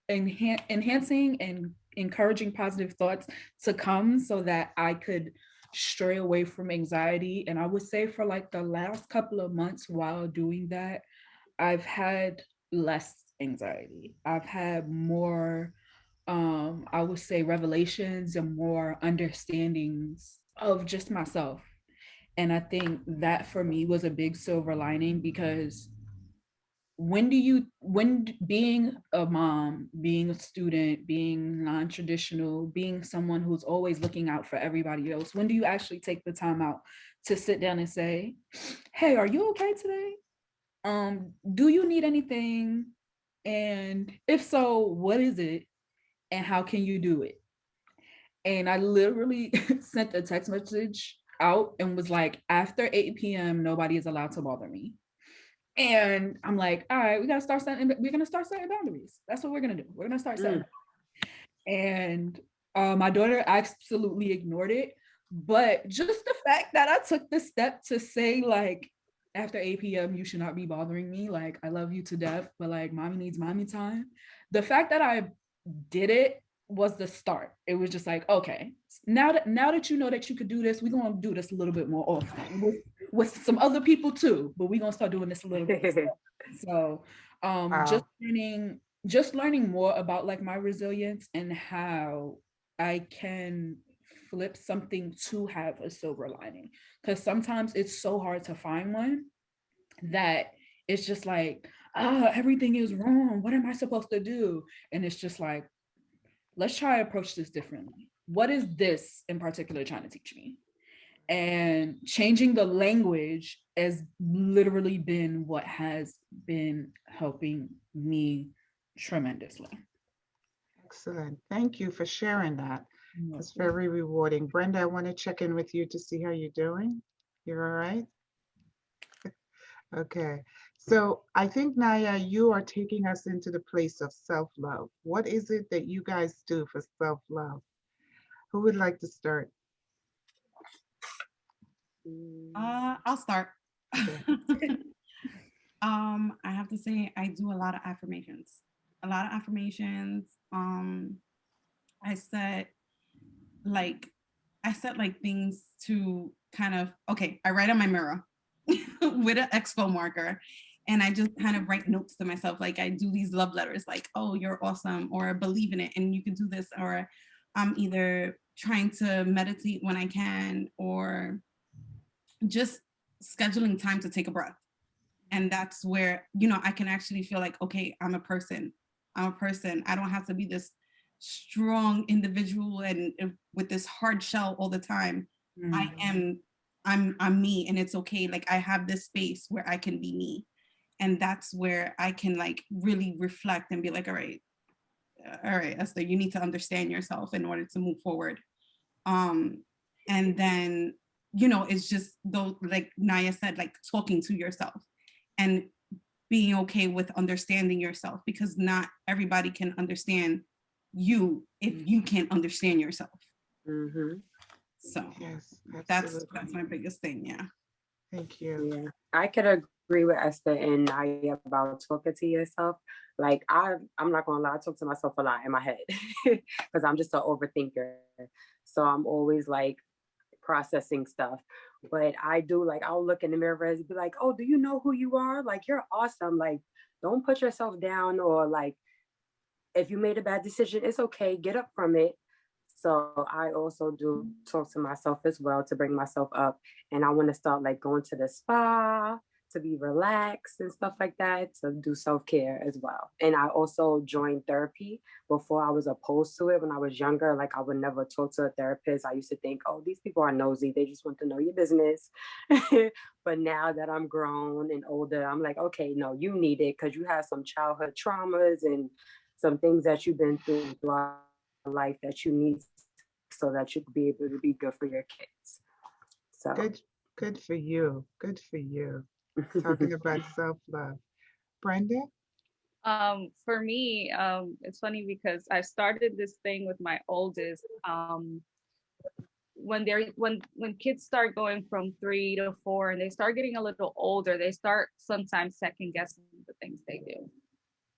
[SPEAKER 5] enhancing and encouraging positive thoughts to come so that I could stray away from anxiety. And I would say for like the last couple of months while doing that, I've had less anxiety. I've had more, I would say, revelations and more understandings of just myself. And I think that for me was a big silver lining, because when being a mom, being a student, being non-traditional, being someone who's always looking out for everybody else, when do you actually take the time out to sit down and say, hey, are you okay today? Do you need anything? And if so, what is it? And how can you do it? And I literally sent a text message out and was like, after 8 p.m., nobody is allowed to bother me. And I'm like, all right, we're gonna start setting boundaries. That's what we're gonna do. We're gonna start setting. And my daughter absolutely ignored it. But just the fact that I took the step to say, like, after 8 p.m., you should not be bothering me. Like, I love you to death, but like, mommy needs mommy time. The fact that I did it was the start. It was just like, okay, now that you know that you could do this, we're gonna do this a little bit more often with some other people too. But we're gonna start doing this a little bit. So,
[SPEAKER 1] Wow.
[SPEAKER 5] just learning more about like my resilience and how I can flip something to have a silver lining, because sometimes it's so hard to find one that it's just like, everything is wrong, what am I supposed to do? And it's just like, let's try to approach this differently. What is this in particular trying to teach me? And changing the language has literally been what has been helping me tremendously.
[SPEAKER 1] Excellent. Thank you for sharing that. It's very rewarding. Brenda, I want to check in with you to see how you're doing. You're all right? Okay. So I think, Naya, you are taking us into the place of self-love. What is it that you guys do for self-love? Who would like to start?
[SPEAKER 2] I'll start.
[SPEAKER 1] Okay.
[SPEAKER 2] I have to say I do a lot of affirmations. A lot of affirmations. I set like things to kind of, okay, I write on my mirror with an expo marker, and I just kind of write notes to myself. Like, I do these love letters, like, oh, you're awesome, or believe in it and you can do this, or I'm either trying to meditate when I can, or just scheduling time to take a breath. And that's where, I can actually feel like, okay, I'm a person. I don't have to be this strong individual and with this hard shell all the time. I'm me, and it's okay. Like, I have this space where I can be me. And that's where I can like really reflect and be like, all right, Esther, you need to understand yourself in order to move forward. And then, it's just though, like Naya said, like talking to yourself and being okay with understanding yourself, because not everybody can understand you if you can't understand yourself. So
[SPEAKER 1] Yes,
[SPEAKER 2] that's my biggest thing. Yeah.
[SPEAKER 1] Thank you.
[SPEAKER 4] Yeah, I could agree with Esther and Naya about talking to yourself. Like, I'm not gonna lie, I talk to myself a lot in my head because I'm just an overthinker. So I'm always like processing stuff. But I do, like, I'll look in the mirror and be like, oh, do you know who you are? Like, you're awesome. Like, don't put yourself down, or like, if you made a bad decision, it's okay, get up from it. So I also do talk to myself as well to bring myself up. And I want to start like going to the spa to be relaxed and stuff like that, to do self-care as well. And I also joined therapy. Before, I was opposed to it when I was younger. Like, I would never talk to a therapist. I used to think, oh, these people are nosy, they just want to know your business. But now that I'm grown and older, I'm like, okay, no, you need it because you have some childhood traumas and some things that you've been through throughout life that you need, so that you can be able to be good for your kids. So
[SPEAKER 1] good for you. Good for you. Talking about self-love. Brenda?
[SPEAKER 3] For me, it's funny because I started this thing with my oldest. When kids start going from 3 to 4 and they start getting a little older, they start sometimes second guessing the things they do.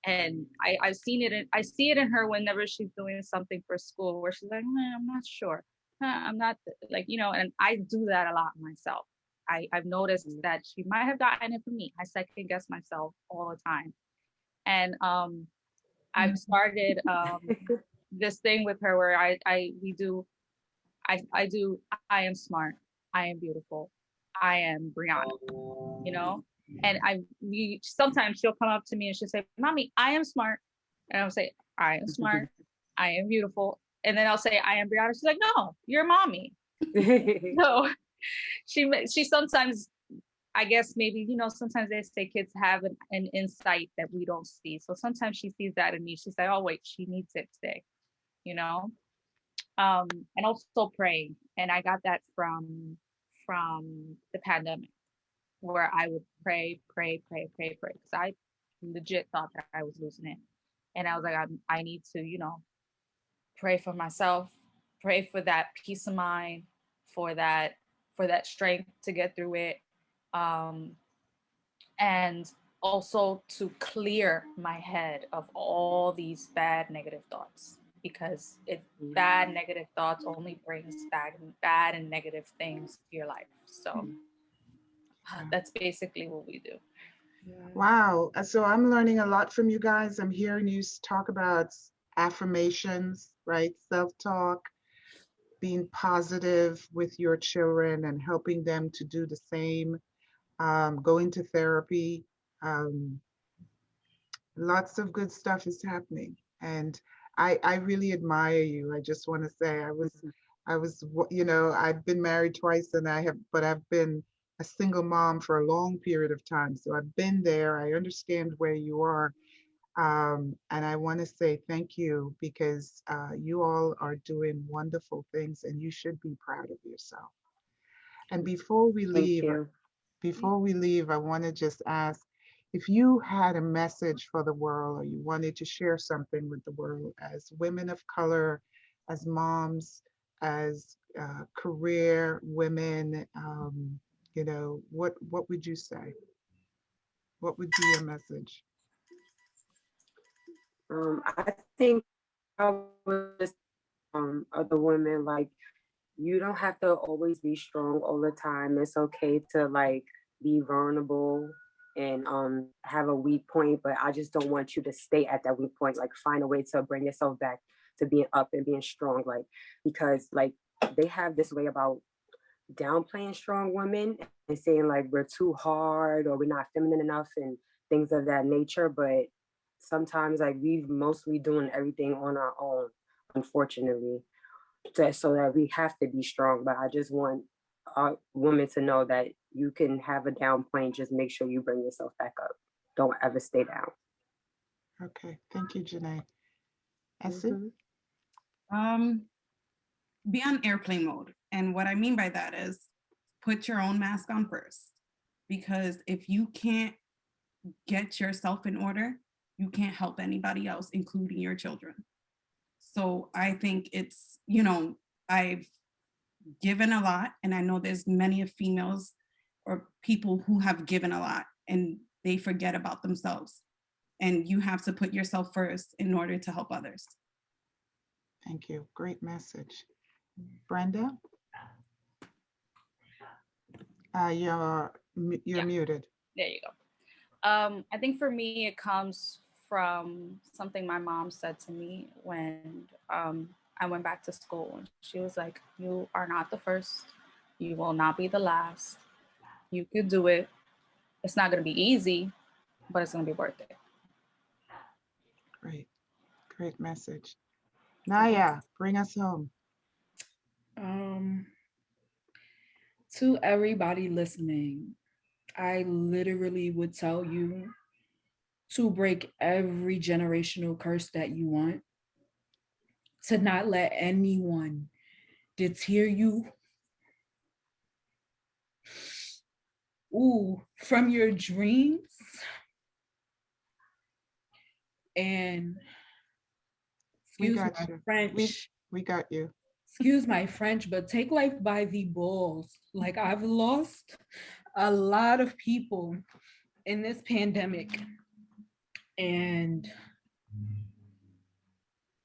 [SPEAKER 3] And I see it in her whenever she's doing something for school where she's like, I'm not sure. I'm not like, and I do that a lot myself. I've noticed that she might have gotten it from me. I second guess myself all the time. And I've started this thing with her where I am smart, I am beautiful, I am Brianna, and sometimes she'll come up to me and she'll say, Mommy, I am smart. And I'll say, I am smart, I am beautiful. And then I'll say, I am Brianna. She's like, no, you're Mommy. So she sometimes, I guess maybe, sometimes they say kids have an insight that we don't see. So sometimes she sees that in me. She's like, oh, wait, she needs it today,
[SPEAKER 6] and also praying. And I got that from the pandemic, where I would pray because I legit thought that I was losing it. And I was like, I need to, pray for myself, pray for that peace of mind, for that strength to get through it, um, and also to clear my head of all these bad negative thoughts, because bad negative thoughts only brings bad and negative things to your life. So that's basically what we do.
[SPEAKER 1] Wow. So I'm learning a lot from you guys. I'm hearing you talk about affirmations, right? Self-talk, being positive with your children and helping them to do the same, going to therapy. Um, Lots of good stuff is happening. And I really admire you. I just want to say I've been married twice and but I've been a single mom for a long period of time. So I've been there. I understand where you are. And I want to say thank you because you all are doing wonderful things and you should be proud of yourself. And
[SPEAKER 4] Thank you.
[SPEAKER 1] before we leave, I want to just ask if you had a message for the world or you wanted to share something with the world as women of color, as moms, as career women, what would you say? What would be your message?
[SPEAKER 4] I think I was other women, like, you don't have to always be strong all the time. It's okay to like be vulnerable and have a weak point, but I just don't want you to stay at that weak point. Like, find a way to bring yourself back to being up and being strong, like, because like they have this way about downplaying strong women and saying like we're too hard or we're not feminine enough and things of that nature. But sometimes like we've mostly doing everything on our own, unfortunately, so that we have to be strong. But I just want women to know that you can have a down point. Just make sure you bring yourself back up. Don't ever stay down.
[SPEAKER 1] Okay, thank you, Janay. Essie?
[SPEAKER 2] Be on airplane mode. And what I mean by that is put your own mask on first. Because if you can't get yourself in order, you can't help anybody else, including your children. So I think it's, I've given a lot, and I know there's many of females or people who have given a lot and they forget about themselves. And you have to put yourself first in order to help others.
[SPEAKER 1] Thank you. Great message. Brenda? You're muted.
[SPEAKER 3] There you go. I think for me, it comes from something my mom said to me when I went back to school. She was like, "You are not the first. You will not be the last. You could do it. It's not going to be easy, but it's going to be worth it."
[SPEAKER 1] Great. Great message. Naya, bring us home.
[SPEAKER 5] To everybody listening, I literally would tell you to break every generational curse that you want, to not let anyone deter you from your dreams. And
[SPEAKER 1] We
[SPEAKER 5] excuse
[SPEAKER 1] got
[SPEAKER 5] my
[SPEAKER 1] you.
[SPEAKER 5] French.
[SPEAKER 1] We got you.
[SPEAKER 5] Excuse my French, but take life by the balls. Like, I've lost a lot of people in this pandemic. And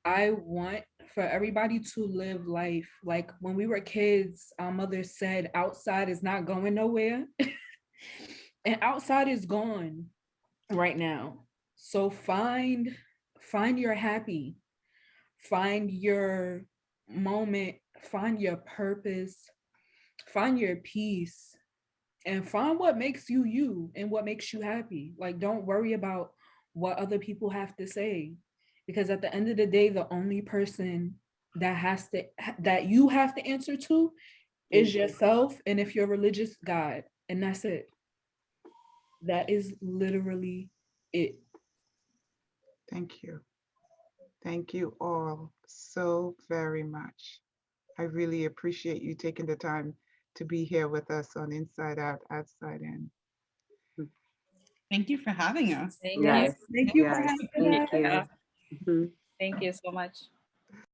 [SPEAKER 5] I want for everybody to live life like when we were kids, our mother said, outside is not going nowhere. And outside is gone right now. So find your happy, find your moment, find your purpose, find your peace, and find what makes you you and what makes you happy. Like, don't worry about what other people have to say, because at the end of the day, the only person that you have to answer to is yourself, and if you're religious, God, and that's it. That is literally it.
[SPEAKER 1] Thank you. Thank you all so very much. I really appreciate you taking the time to be here with us on Inside Out, Outside In.
[SPEAKER 2] Thank you for having us.
[SPEAKER 3] Thank
[SPEAKER 4] Yes.
[SPEAKER 3] you.
[SPEAKER 5] Thank you for
[SPEAKER 4] Yes.
[SPEAKER 5] having us.
[SPEAKER 4] Thank you.
[SPEAKER 3] Yeah.
[SPEAKER 4] Mhm.
[SPEAKER 3] Thank you so much.